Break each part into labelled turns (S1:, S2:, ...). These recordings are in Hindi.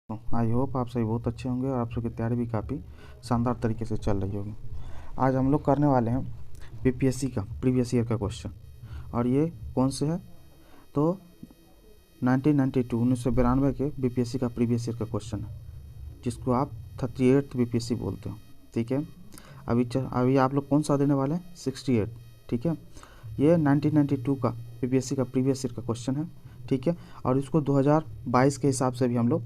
S1: आई होप आप सभी बहुत अच्छे होंगे और आप सबकी तैयारी भी काफ़ी शानदार तरीके से चल रही होगी। आज हम लोग करने वाले हैं बीपीएससी का प्रीवियस ईयर का क्वेश्चन, और ये कौन से है तो 1992 के बीपीएससी का प्रीवियस ईयर का क्वेश्चन है, जिसको आप 38th बीपीएससी बोलते हो। ठीक है, अभी आप लोग कौन सा देने वाले हैं 68। ठीक है, ये 1992 का बीपीएससी का प्रीवियस ईयर का क्वेश्चन है। ठीक है, और इसको 2022 के हिसाब से भी हम लोग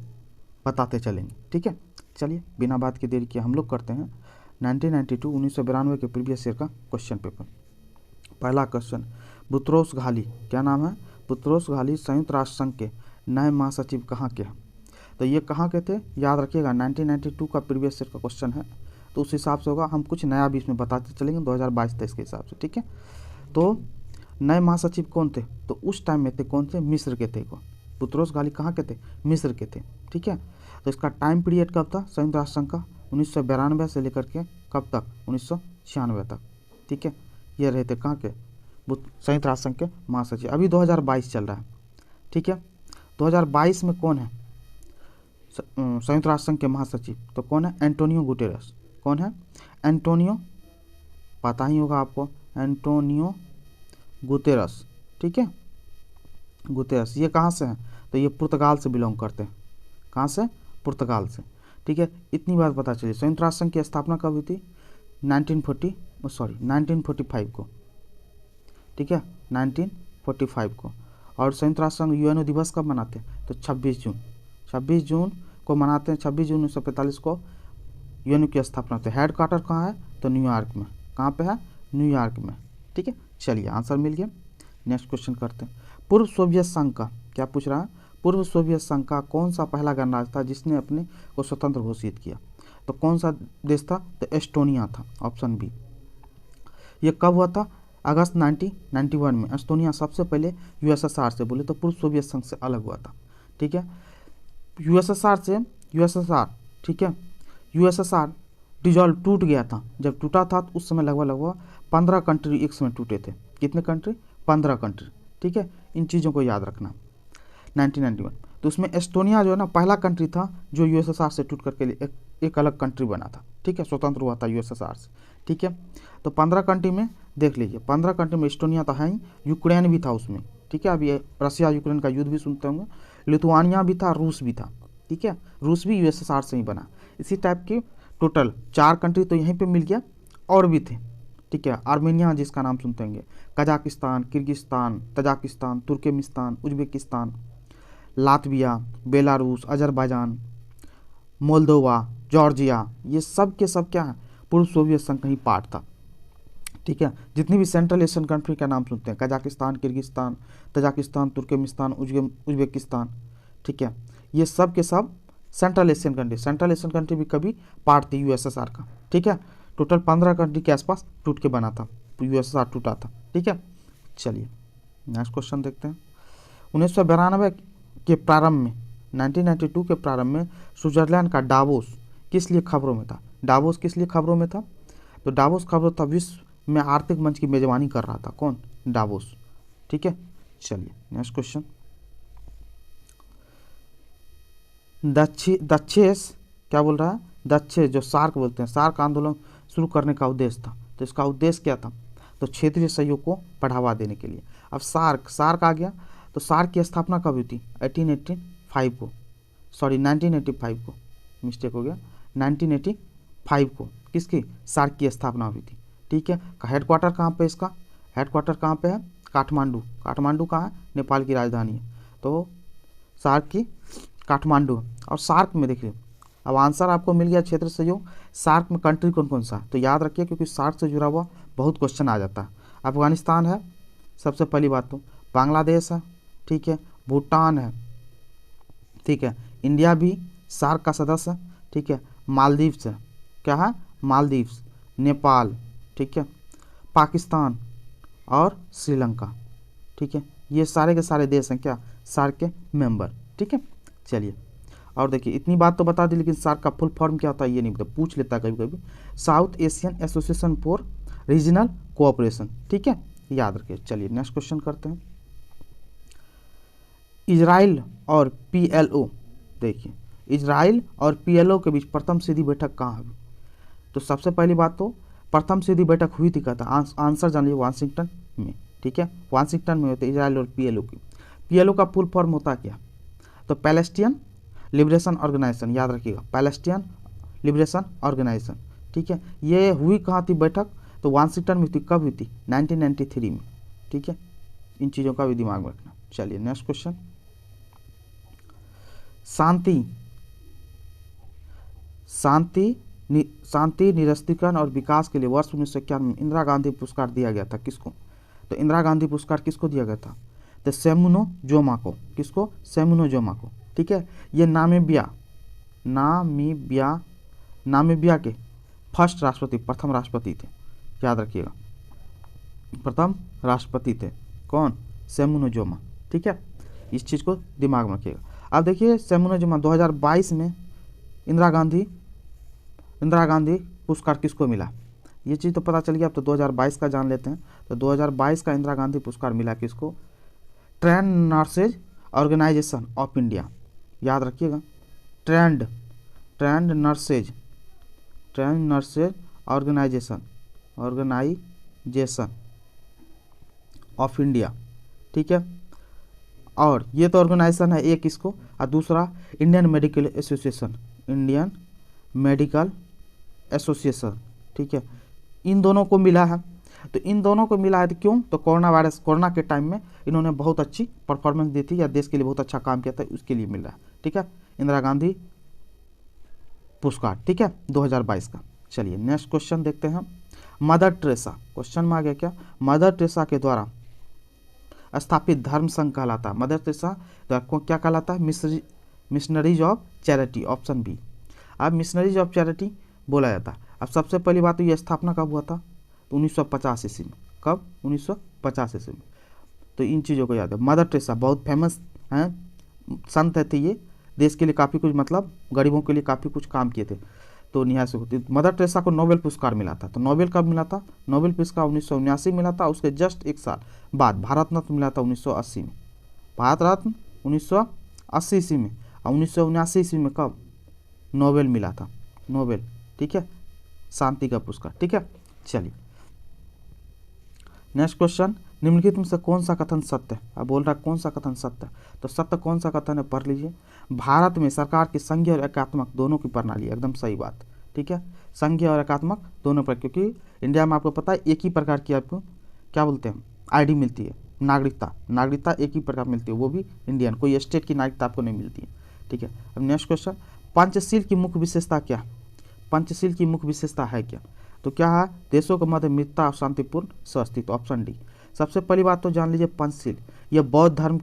S1: बताते चलेंगे। ठीक है, चलिए बिना बात की देरी किए हम लोग करते हैं 1992 के प्रीवियस ईयर का क्वेश्चन पेपर। पहला क्वेश्चन, बुत्रोस घाली, क्या नाम है? बुत्रोस घाली संयुक्त राष्ट्र संघ के नए महासचिव कहाँ के हैं? तो ये कहाँ के थे याद रखिएगा, 1992 का प्रीवियस ईयर का क्वेश्चन है, तो उस हिसाब से होगा। हम कुछ नया भी इसमें बताते चलेंगे 2022-23 के हिसाब से। ठीक है, तो नए महासचिव कौन थे? तो उस टाइम में थे कौन थे? मिस्र के थे। बुत्रोस घाली कहाँ के थे? मिस्र के थे। ठीक है, तो इसका टाइम पीरियड कब था संयुक्त राष्ट्र संघ का? 1992 से लेकर के कब तक? 1996 तक। ठीक है, ये रहे थे कहाँ के? संयुक्त राष्ट्र संघ के महासचिव। अभी 2022 चल रहा है। ठीक है, 2022 में कौन है संयुक्त राष्ट्र संघ के महासचिव? तो कौन है? Antonio Guterres. कौन है? एंटोनियो, पता ही होगा आपको, एंटोनियो गुतेरस। ठीक है, गुतेरस। ये कहाँ से हैं? तो ये पुर्तगाल से बिलोंग करते हैं। कहाँ से? पुर्तगाल से। ठीक है, इतनी बात पता चली। संयुक्त राष्ट्र संघ की स्थापना कब हुई थी? 1945 को। ठीक है, 1945 को। और संयुक्त राष्ट्र संघ यूएनओ दिवस कब मनाते हैं? तो 26 जून को मनाते हैं। 26 जून 1945 को यूएनओ की स्थापना होती है। हेड क्वार्टर कहाँ है? तो न्यूयॉर्क में। कहाँ पे है? न्यूयॉर्क में। ठीक है, चलिए आंसर मिल गया। नेक्स्ट क्वेश्चन करते हैं। पूर्व सोवियत संघ का, क्या पूछ रहा है? पूर्व सोवियत संघ का कौन सा पहला गणराज्य था जिसने अपने को स्वतंत्र घोषित किया? तो कौन सा देश था? तो एस्टोनिया था, ऑप्शन बी। ये कब हुआ था? अगस्त 1991 में। एस्टोनिया सबसे पहले यूएसएसआर से, बोले तो पूर्व सोवियत संघ से अलग हुआ था। ठीक है, यूएसएसआर। ठीक है, यूएसएसआर डिजॉल्व, टूट गया था। जब टूटा था तो उस समय लगभग 15 कंट्री एक समय टूटे थे। कितने कंट्री? 15 कंट्री। ठीक है, इन चीज़ों को याद रखना। 1991, तो उसमें एस्टोनिया जो है ना पहला कंट्री था जो यूएसएसआर से टूट करके एक अलग कंट्री बना था। ठीक है, स्वतंत्र हुआ था यूएसएसआर से। ठीक है, तो 15 कंट्री में देख लीजिए, 15 कंट्री में एस्टोनिया तो है ही, यूक्रेन भी था उसमें। ठीक है, अभी रशिया यूक्रेन का युद्ध भी सुनते होंगे। लिथुआनिया भी था, रूस भी था। ठीक है, रूस भी यूएसएसआर से ही बना। इसी टाइप की टोटल 4 कंट्री तो यहीं पे मिल गया, और भी थे। ठीक है, आर्मेनिया जिसका नाम सुनते होंगे, Kazakhstan, Kyrgyzstan, Tajikistan, Turkmenistan, Uzbekistan, Latvia, Belarus, Azerbaijan, Moldova, Georgia, ये सब के सब क्या है? पूर्व सोवियत संघ का ही पार्ट था। ठीक है, जितनी भी सेंट्रल एशियन कंट्री का नाम सुनते हैं, Kazakhstan, Kyrgyzstan, Tajikistan, Turkmenistan, Uzbekistan, ठीक है, ये सब के सब central Asian country. Central Asian country भी कभी पार्ट थी यूएसएसआर का। ठीक है, टोटल 15 कंट्री के आसपास टूट के बना था, यूएसएसआर टूटा था। ठीक है, चलिए नेक्स्ट क्वेश्चन देखते हैं। 1992 के प्रारंभ में, 1992 के प्रारंभ में स्विट्जरलैंड का डावोस किस लिए खबरों में था? डावोस किस लिए खबरों में था? तो डावोस खबरों था, विश्व में आर्थिक मंच की मेजबानी कर रहा था। कौन? डावोस। ठीक है, चलिए नेक्स्ट क्वेश्चन। दक्षेस, क्या बोल रहा है? दक्षेस, जो सार्क बोलते हैं, सार्क आंदोलन शुरू करने का उद्देश्य था। तो इसका उद्देश्य क्या था? तो क्षेत्रीय सहयोग को बढ़ावा देने के लिए। अब सार्क आ गया, तो सार्क की स्थापना कब हुई थी? 1985 को, मिस्टेक हो गया, 1985 को किसकी? सार्क की स्थापना हुई थी। ठीक है, हेडक्वार्टर कहाँ पे? इसका हेडक्वार्टर कहाँ पे है? काठमांडू। काठमांडू कहाँ है? नेपाल की राजधानी है। तो सार्क की काठमांडू। और सार्क में देखिए, अब आंसर आपको मिल गया क्षेत्र सहयोग। सार्क में कंट्री कौन कौन सा है? तो याद रखिए, क्योंकि सार्क से जुड़ा हुआ बहुत क्वेश्चन आ जाता है। अफगानिस्तान है सबसे पहली बात, तो बांग्लादेश है, ठीक है, भूटान है, ठीक है, इंडिया भी सार्क का सदस्य है, ठीक है, मालदीव्स है, क्या है? मालदीव्स, नेपाल, ठीक है, पाकिस्तान और श्रीलंका। ठीक है, ये सारे के सारे देश हैं क्या? सार्क के मेंबर। ठीक है, चलिए और देखिए, इतनी बात तो बता दी, लेकिन सार्क का फुल फॉर्म क्या होता है ये नहीं पता, पूछ लेता है कभी कभी। South Asian association for regional cooperation. ठीक है, याद रखिए। चलिए नेक्स्ट क्वेश्चन करते हैं। इजराइल और पीएलओ, देखिए इजराइल और पीएलओ के बीच प्रथम सीधी बैठक कहाँ हुई? तो सबसे पहली बात तो प्रथम सीधी बैठक हुई थी कहता आंसर जान लीजिए वाशिंगटन में, ठीक है, वाशिंगटन में होते इजराइल और पीएलओ की। पीएलओ का फुल फॉर्म होता क्या? तो पैलेस्टीन लिबरेशन ऑर्गेनाइजेशन, याद रखिएगा, पैलेस्टीन लिबरेशन ऑर्गेनाइजेशन, ठीक है। ये हुई कहाँ थी बैठक? तो वाशिंगटन में थी। कब हुई थी? 1993 में, ठीक है। इन चीज़ों का भी दिमाग में रखना। चलिए नेक्स्ट क्वेश्चन, शांति निरस्त्रीकरण और विकास के लिए वर्ष 1991 में इंदिरा गांधी पुरस्कार दिया गया था। किसको? तो इंदिरा गांधी पुरस्कार किसको दिया गया था? तो सेमुनो जोमा को। किसको? सेमुनो जोमा को, ठीक है। ये नामीबिया के फर्स्ट राष्ट्रपति, प्रथम राष्ट्रपति थे, याद रखिएगा, प्रथम राष्ट्रपति थे। कौन? सेमुनो जोमा, ठीक है। इस चीज़ को दिमाग में रखिएगा। अब देखिए सेमुनो जोमा 2022 में इंदिरा गांधी पुरस्कार किसको मिला? ये चीज़ तो पता चल गया। अब तो 2022 का जान लेते हैं। तो 2022 का इंदिरा गांधी पुरस्कार मिला किसको? Trained nurses organization of India, याद रखिएगा, trained nurses organization of India, ठीक है। और ये तो ऑर्गेनाइजेशन है एक इसको, और दूसरा इंडियन मेडिकल एसोसिएशन, ठीक है। इन दोनों को मिला है। तो इन दोनों को मिला है तो क्यों? तो कोरोना के टाइम में इन्होंने बहुत अच्छी परफॉर्मेंस दी थी या देश के लिए बहुत अच्छा काम किया था, उसके लिए मिल रहा है, ठीक है, इंदिरा गांधी पुरस्कार, ठीक है, 2022 का। चलिए नेक्स्ट क्वेश्चन देखते हैं। मदर टेरेसा, क्वेश्चन में आ गया क्या? मदर टेरेसा के द्वारा स्थापित धर्म संघ कहलाता है। मदर टेरेसा को क्या कहलाता है? Missionaries of charity, option B. अब मिशनरीज ऑफ चैरिटी बोला जाता है। अब सबसे पहली बात तो ये स्थापना कब हुआ था? तो 1950 ईस्वी में। कब? 1950 ईस्वी में। तो इन चीज़ों को याद है। मदर टेरेसा बहुत फेमस हैं, संत थे ये, देश के लिए काफ़ी कुछ, मतलब गरीबों के लिए काफ़ी कुछ काम किए थे। तो निहाय से होती मदर टेरेसा को नोबेल पुरस्कार मिला था। तो नोबेल कब मिला था? नोबेल पुरस्कार 1979 मिला था। उसके जस्ट एक साल बाद भारत रत्न मिला था 1980 में। भारत रत्न 1980 ईस्वी में, और 1979 ईस्वी में कब नोबेल मिला था? नोबेल, ठीक है, शांति का पुरस्कार, ठीक है। चलिए नेक्स्ट क्वेश्चन, निम्नलिखित में से कौन सा कथन सत्य है? अब बोल रहा है कौन सा कथन सत्य है? तो सत्य कौन सा कथन है पढ़ लीजिए। भारत में सरकार की संघीय और एकात्मक दोनों की प्रणाली, एकदम सही बात, ठीक है, संघीय और एकात्मक दोनों पर, क्योंकि इंडिया में आपको पता है एक ही प्रकार की आपको क्या बोलते हैं आईडी मिलती है, नागरिकता एक ही प्रकार मिलती है, वो भी इंडियन, कोई स्टेट की नागरिकता आपको नहीं मिलती है, ठीक है। अब नेक्स्ट क्वेश्चन, पंचशील की मुख्य विशेषता क्या? पंचशील की मुख्य विशेषता है क्या? तो क्या है? देशों के मध्य मित्रता और शांतिपूर्ण सहअस्तित्व, ऑप्शन डी। सबसे पहली बात तो जान लीजिए पंचशील, ये बौद्ध धर्म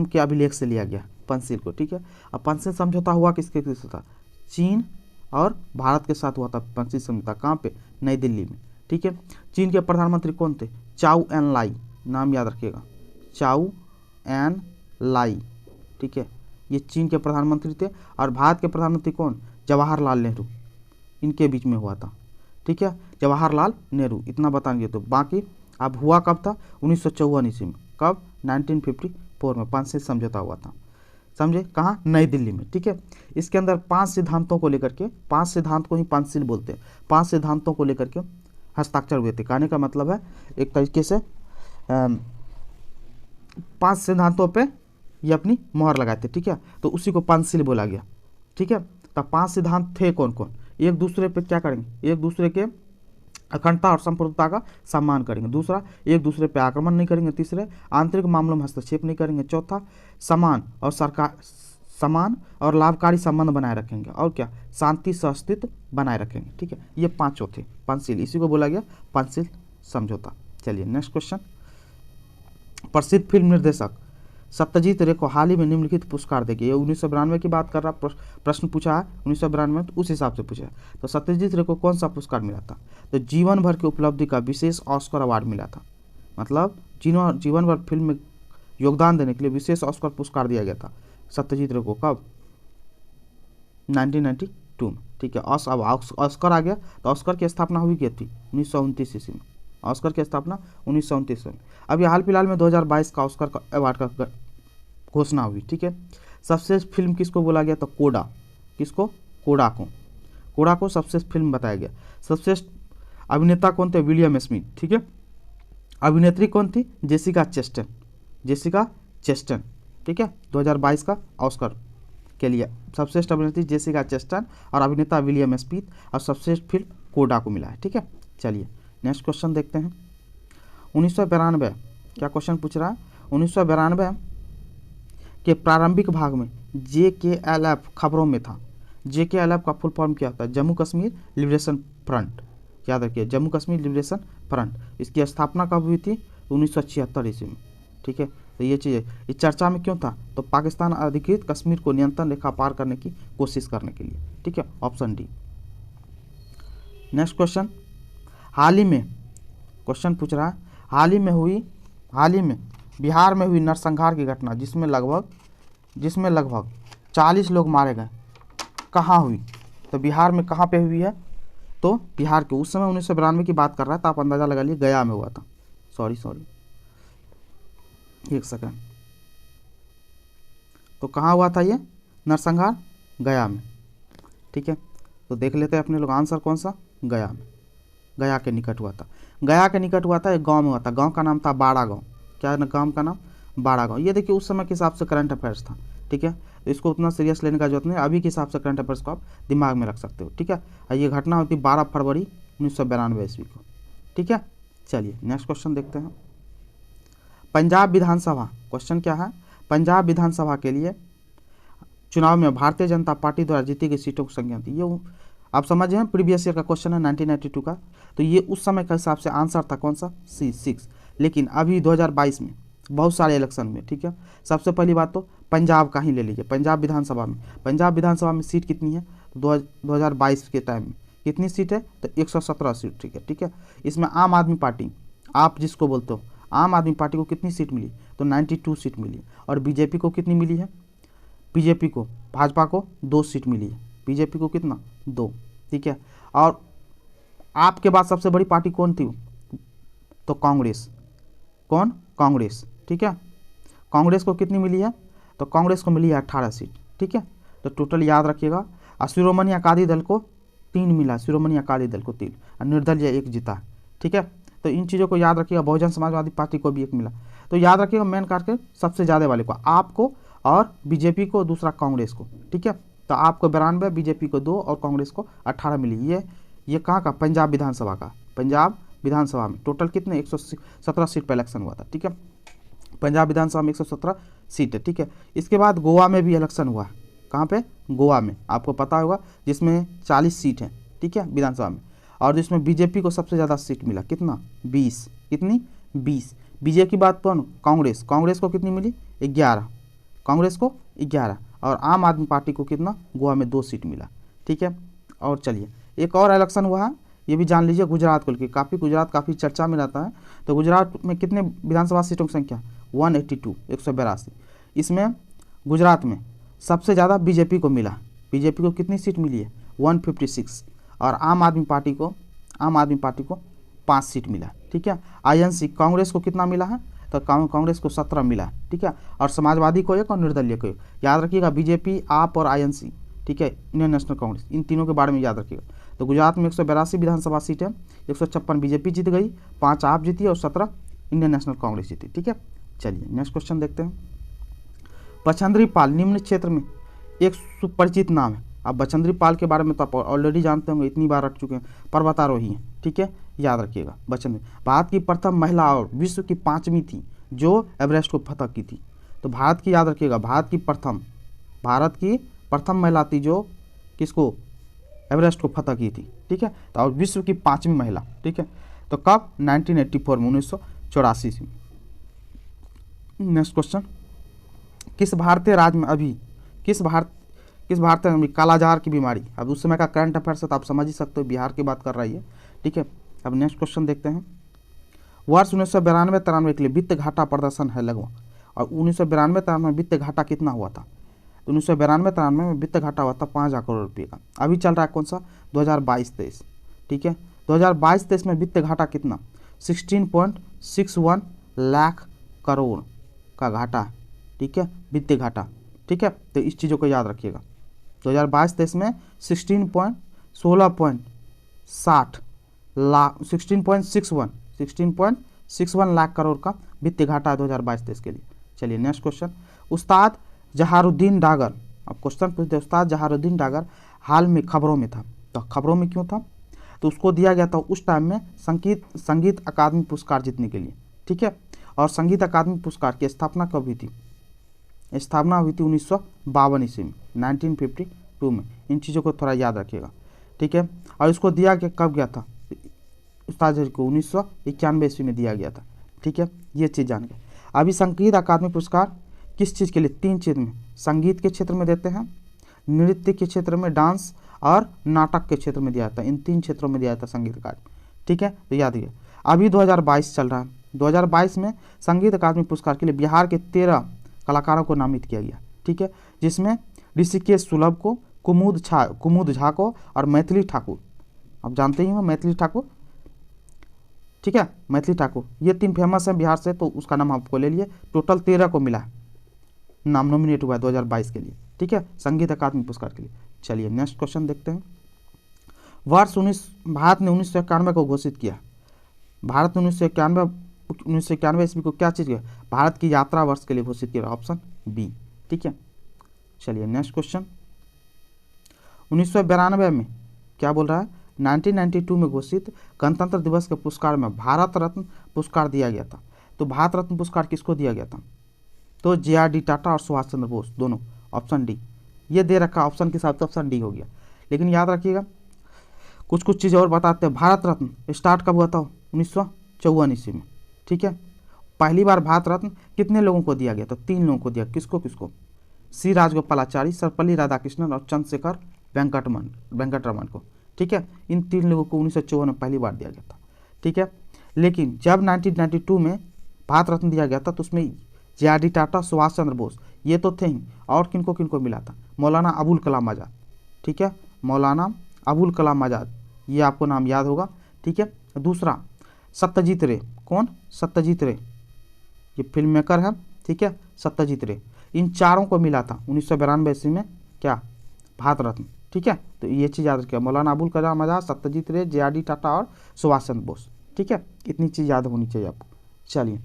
S1: के अभिलेख से लिया गया पंचशील को, ठीक है। अब पंचशील समझौता हुआ किसके साथ था? चीन और भारत के साथ हुआ था पंचशील समझौता। कहाँ पे? नई दिल्ली में, ठीक है। चीन के प्रधानमंत्री कौन थे? चाउ एन लाई, नाम याद रखिएगा, चाउ एन लाई, ठीक है, ये चीन के प्रधानमंत्री थे। और भारत के प्रधानमंत्री कौन? जवाहरलाल नेहरू, इनके बीच में हुआ था, ठीक है, जवाहरलाल नेहरू, इतना बताएंगे। तो बाकी अब हुआ कब था? 1954 ईस्वी में। कब? 1954 में पंचशील समझौता हुआ था, समझे, कहाँ? नई दिल्ली में, ठीक है। इसके अंदर 5 सिद्धांतों को लेकर के, 5 सिद्धांत को ही पंचशील बोलते हैं, 5 सिद्धांतों को लेकर के हस्ताक्षर हुए थे। कहने का मतलब है एक तरीके से 5 सिद्धांतों पे ये अपनी मोहर लगाए थे, ठीक है, तो उसी को पंचशील बोला गया, ठीक है। तब 5 सिद्धांत थे कौन कौन? एक दूसरे पे क्या करेंगे? एक दूसरे के अखंडता और संप्रभुता का सम्मान करेंगे। दूसरा, एक दूसरे पे आक्रमण नहीं करेंगे। तीसरे, आंतरिक मामलों में हस्तक्षेप नहीं करेंगे। चौथा, समान और लाभकारी संबंध बनाए रखेंगे। और क्या? शांति सहअस्तित्व बनाए रखेंगे, ठीक है। ये 5 थे पंचशील, इसी को बोला गया पंचशील समझौता। चलिए नेक्स्ट क्वेश्चन, प्रसिद्ध फिल्म निर्देशक सत्यजीत रे को हाल ही में निम्नलिखित पुरस्कार देंगे। ये 1992 की बात कर रहा, प्रश्न पूछा है 1992 में, तो उस हिसाब से पूछा है। तो सत्यजीत रे को कौन सा पुरस्कार मिला था? तो जीवन भर की उपलब्धि का विशेष ऑस्कर अवार्ड मिला था। मतलब जीवन भर फिल्म में योगदान देने के लिए विशेष ऑस्कर पुरस्कार दिया गया था सत्यजीत रे को। कब? 1992 में, ठीक है। ऑस्कर आ गया, तो ऑस्कर की स्थापना हुई क्या थी? 1929 ईस्वी में। ऑस्कर की स्थापना 1929 में। अब ये हाल फिलहाल में 2022 का ऑस्कर का अवार्ड का घोषणा हुई, ठीक है। सर्वश्रेष्ठ फिल्म किसको बोला गया? तो कोडा। किसको? कोडा को। कोडा को सर्वश्रेष्ठ फिल्म बताया गया। सर्वश्रेष्ठ अभिनेता कौन थे? William Smith. ठीक है। अभिनेत्री कौन थी? जेसिका चेस्टन। जेसिका चेस्टन। ठीक है। 2022 का ऑस्कर के लिए सर्वश्रेष्ठ अभिनेत्री जेसिका चेस्टन और अभिनेता विलियम स्मिथ और सर्वश्रेष्ठ फिल्म कोडा को मिला है। ठीक है। चलिए नेक्स्ट क्वेश्चन देखते हैं। 1992 क्या क्वेश्चन पूछ रहा है? 1992 के प्रारंभिक भाग में JKLF खबरों में था। JKLF का फुल फॉर्म क्या होता है? Jammu Kashmir liberation front. याद रखिए, जम्मू कश्मीर लिबरेशन फ्रंट। इसकी स्थापना कब हुई थी? 1976 ईस्वी में। ठीक है। तो ये चीज़ ये चर्चा में क्यों था? तो पाकिस्तान अधिकृत कश्मीर को नियंत्रण रेखा पार करने की कोशिश करने के लिए। ठीक है। Option D. नेक्स्ट क्वेश्चन, हाल ही में क्वेश्चन पूछ रहा है, हाल ही में बिहार में हुई नरसंहार की घटना जिसमें लगभग 40 लोग मारे गए, कहाँ हुई? तो बिहार में कहाँ पे हुई है? तो बिहार के, उस समय 1992 की बात कर रहा है, तो आप अंदाज़ा लगा लिए गया में हुआ था। सॉरी एक सेकंड। तो कहाँ हुआ था ये नरसंहार? गया में। ठीक है। तो देख लेते हैं अपने लोग आंसर कौन सा? गया में। गया के निकट हुआ था। गया के निकट हुआ था, एक गांव में हुआ था। गांव का नाम था बाड़ा गांव। क्या है गांव का नाम? बाड़ा गांव। ये देखिए उस समय के हिसाब से करंट अफेयर्स था। ठीक है। तो इसको उतना सीरियस लेने का जरूरत नहीं, अभी के हिसाब से करंट अफेयर्स को आप दिमाग में रख सकते हो। ठीक है। और ये घटना होती 12 फरवरी 1992 ईस्वी को। ठीक है। चलिए नेक्स्ट क्वेश्चन देखते हैं। पंजाब विधानसभा, क्वेश्चन क्या है? पंजाब विधानसभा के लिए चुनाव में भारतीय जनता पार्टी द्वारा जीती गई सीटों की संख्या थी। ये आप समझ हैं, प्रीवियस ईयर का क्वेश्चन है 1992 का। तो ये उस समय के हिसाब से आंसर था कौन सा? C6। लेकिन अभी 2022 में बहुत सारे इलेक्शन में। ठीक है। सबसे पहली बात तो पंजाब का ही ले लीजिए। पंजाब विधानसभा में सीट कितनी है? 2022 के टाइम में कितनी सीट है? तो 117 सीट। ठीक है। इसमें आम आदमी पार्टी, आप जिसको बोलते हो, आम आदमी पार्टी को कितनी सीट मिली? तो 92 सीट मिली। और बीजेपी को कितनी मिली है? बीजेपी को, भाजपा को 2 सीट मिली है। बीजेपी को कितना? 2। ठीक है। और आपके बाद सबसे बड़ी पार्टी कौन थी? तो कांग्रेस। कौन? कांग्रेस। ठीक है। कांग्रेस को कितनी मिली है? तो कांग्रेस को मिली है 18 सीट। ठीक है। तो टोटल याद रखिएगा। और शिरोमणि अकाली दल को 3 मिला, शिरोमणि अकाली दल को 3, और निर्दलीय 1 जीता। ठीक है। तो इन चीज़ों को याद रखिएगा। बहुजन समाजवादी पार्टी को भी 1 मिला। तो याद रखिएगा मेन करके सबसे ज़्यादा वाले को आपको, और बीजेपी को, दूसरा कांग्रेस को। ठीक है। तो आपको 92, बीजेपी को 2 और कांग्रेस को 18 मिली। ये कहाँ का? पंजाब विधानसभा का। पंजाब विधानसभा में टोटल कितने? 117 सीट पर इलेक्शन हुआ था। ठीक है। पंजाब विधानसभा में 117 सीट है। ठीक है। इसके बाद गोवा में भी इलेक्शन हुआ। कहाँ पे? गोवा में, आपको पता होगा, जिसमें 40 सीट है। ठीक है, विधानसभा में। और जिसमें बीजेपी को सबसे ज़्यादा सीट मिला, कितना? 20। कितनी? 20। बीजेपी की बात कौन? कांग्रेस। कांग्रेस को कितनी मिली? 11। कांग्रेस को 11। और आम आदमी पार्टी को कितना? गोवा में 2 सीट मिला। ठीक है। और चलिए एक और इलेक्शन हुआ है, ये भी जान लीजिए, गुजरात को लेकर। गुजरात काफ़ी चर्चा में रहता है। तो गुजरात में कितने विधानसभा सीटों की संख्या? 182, 182। इसमें गुजरात में सबसे ज़्यादा बीजेपी को मिला। बीजेपी को कितनी सीट मिली है? 156। और आम आदमी पार्टी को 5 सीट मिला। ठीक है। INC कांग्रेस को कितना मिला है? तो कांग्रेस को 17 मिला। ठीक है। और समाजवादी को 1 और निर्दलीय को 1। याद रखिएगा, बीजेपी, आप और INC। ठीक है, इंडियन नेशनल कांग्रेस, इन तीनों के बारे में याद रखिएगा। तो गुजरात में 182 विधानसभा सीट है। 156 बीजेपी जीत गई, 5 आप जीती और 17 इंडियन नेशनल कांग्रेस जीती। ठीक है। चलिए नेक्स्ट क्वेश्चन देखते हैं। बछेंद्री पाल निम्न क्षेत्र में एक सुपरिचित नाम है। आप बछेंद्री पाल के बारे में तो आप ऑलरेडी जानते होंगे, इतनी बार रख चुके हैं, पर्वतारोही हैं। ठीक है, याद रखिएगा। बछेंद्री भारत की प्रथम महिला और विश्व की 5वीं थी जो एवरेस्ट को फतह की थी। तो भारत की, याद रखिएगा, भारत की प्रथम महिला थी जो किसको? एवरेस्ट को फतह की थी। ठीक है। तो और विश्व की 5वीं महिला। ठीक है। तो कब? 1984 में, 1984 में। नेक्स्ट क्वेश्चन, किस भारतीय राज्य में अभी कालाजार की बीमारी? अब उस समय का करंट अफेयर्स है तो आप समझ ही सकते हो, बिहार की बात कर रही है। ठीक है। अब नेक्स्ट क्वेश्चन देखते हैं। वर्ष 1992-93 के लिए वित्त घाटा प्रदर्शन है लगभग। और 1992-93 में वित्त घाटा कितना हुआ था? 1992-93 में वित्त घाटा हुआ था 5,000 करोड़ रुपये का। अभी चल रहा है कौन सा? 2022-23। ठीक है। 2022-23 में वित्त घाटा कितना? 16.61 लाख करोड़ का घाटा। ठीक है, वित्तीय घाटा। ठीक है, तो इस चीज़ों को याद रखिएगा। 2022-23 में 16.60 लाख 16.61 लाख करोड़ का वित्तीय घाटा है 2022-23 के लिए। चलिए नेक्स्ट क्वेश्चन, उस्ताद जहारुद्दीन डागर, अब क्वेश्चन पूछते हैं उस्ताद जहारुद्दीन डागर हाल में खबरों में था, तो खबरों में क्यों था? तो उसको दिया गया था उस टाइम में संगीत अकादमी पुरस्कार जीतने के लिए, ठीक है। और संगीत अकादमी पुरस्कार की स्थापना कब हुई थी? स्थापना हुई थी 1952 ईस्वी में, 1952 में। इन चीज़ों को थोड़ा याद रखिएगा, ठीक है। और इसको दिया गया कब गया था उस्ताद जी को? 1991 ईस्वी में दिया गया था, ठीक है। ये चीज़ जान गए। अभी संगीत अकादमी पुरस्कार किस चीज़ के लिए? 3 क्षेत्र में, संगीत के क्षेत्र में देते हैं, नृत्य के क्षेत्र में, डांस और नाटक के क्षेत्र में दिया था। इन 3 क्षेत्रों में दिया था संगीत अकादमी, ठीक है। तो याद रखिए। अभी 2022 चल रहा है, 2022 में संगीत अकादमी पुरस्कार के लिए बिहार के 13 कलाकारों को नामित किया गया, ठीक है, जिसमें ऋषिकेश सुलभ को, कुमुद झा को और मैथिली ठाकुर, आप जानते ही हो मैथिली ठाकुर, ठीक है, मैथिली ठाकुर, ये 3 फेमस हैं बिहार से, तो उसका नाम आपको ले लिए। टोटल 13 को मिला है, नाम नॉमिनेट हुआ है 2022 के लिए, ठीक है, संगीत अकादमी पुरस्कार के लिए। चलिए नेक्स्ट क्वेश्चन देखते हैं। भारत ने 1991 को घोषित किया। भारत ने 1991 ईस्वी को क्या चीज़ किया? भारत की यात्रा वर्ष के लिए घोषित किया, ऑप्शन बी, ठीक है। चलिए नेक्स्ट क्वेश्चन, 1992 में क्या बोल रहा है? 1992 में घोषित गणतंत्र दिवस के पुरस्कार में भारत रत्न पुरस्कार दिया गया था। तो भारत रत्न पुरस्कार किसको दिया गया था? तो JRD टाटा और सुभाष चंद्र बोस दोनों, ऑप्शन डी। ये दे रखा ऑप्शन के हिसाब से ऑप्शन डी हो गया। लेकिन याद रखिएगा कुछ चीज़ें और बताते हैं। भारत रत्न स्टार्ट कब हुआ था? 1954 ईस्वी में, ठीक है। पहली बार भारत रत्न कितने लोगों को दिया गया? तो 3 लोगों को दिया। किसको? सी राजगोपालाचारी, सर्वपल्ली राधाकृष्णन और चंद्रशेखर वेंकटरमन को, ठीक है। इन 3 लोगों को 1954 में पहली बार दिया गया था, ठीक है। लेकिन जब 1992 में भारत रत्न दिया गया था तो उसमें JRD टाटा, सुभाष चंद्र बोस ये तो थे ही, और किनको मिला था? मौलाना अबुल कलाम आज़ाद, ठीक है, मौलाना अबुल कलाम आज़ाद, ये आपको नाम याद होगा, ठीक है। दूसरा सत्यजीत रे, कौन? सत्यजीत रे, ये फिल्म मेकर है, ठीक है, सत्यजीत रे। इन 4 को मिला था 1992 ईस्वी में क्या? भारत रत्न, ठीक है। तो ये चीज़ याद रखिएगा, मौलाना अबुल कलाम आज़ाद, सत्यजीत रे, JRD टाटा और सुभाष चंद्र बोस, ठीक है। इतनी चीज़ याद होनी चाहिए आपको। चलिए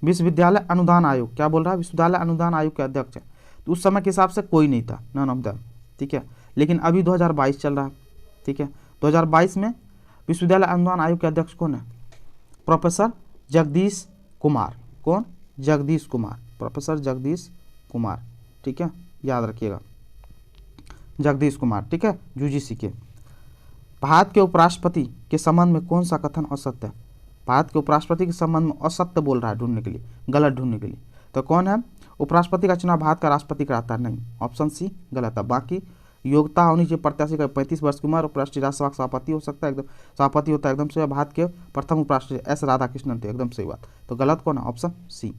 S1: विश्वविद्यालय अनुदान आयोग क्या बोल रहा है? विश्वविद्यालय अनुदान आयोग के अध्यक्ष है, तो उस समय के हिसाब से कोई नहीं था, नन ऑफ देम, ठीक है। लेकिन अभी 2022 चल रहा है, ठीक है। 2022 में विश्वविद्यालय अनुदान आयोग के अध्यक्ष कौन है? प्रोफेसर जगदीश कुमार। कौन? जगदीश कुमार, प्रोफेसर जगदीश कुमार, ठीक है, याद रखिएगा, जगदीश कुमार, ठीक है, UGC के। भारत के उपराष्ट्रपति के संबंध में कौन सा कथन असत्य है? भारत के उपराष्ट्रपति के संबंध में असत्य बोल रहा है, ढूंढने के लिए, गलत ढूंढने के लिए। तो कौन है? उपराष्ट्रपति का चुनाव भारत का राष्ट्रपति कराता है, नहीं, ऑप्शन सी गलत है। बाकी योग्यता होनी चाहिए प्रत्याशी का 35 वर्ष की उम्र, उपराष्ट्रीय राज्यसभा का सभापति हो सकता है, एकदम सभापति होता है, एकदम सही। भारत के प्रथम उपराष्ट्रपति S राधाकृष्णन थे, एकदम सही बात। तो गलत कौन है? Option C.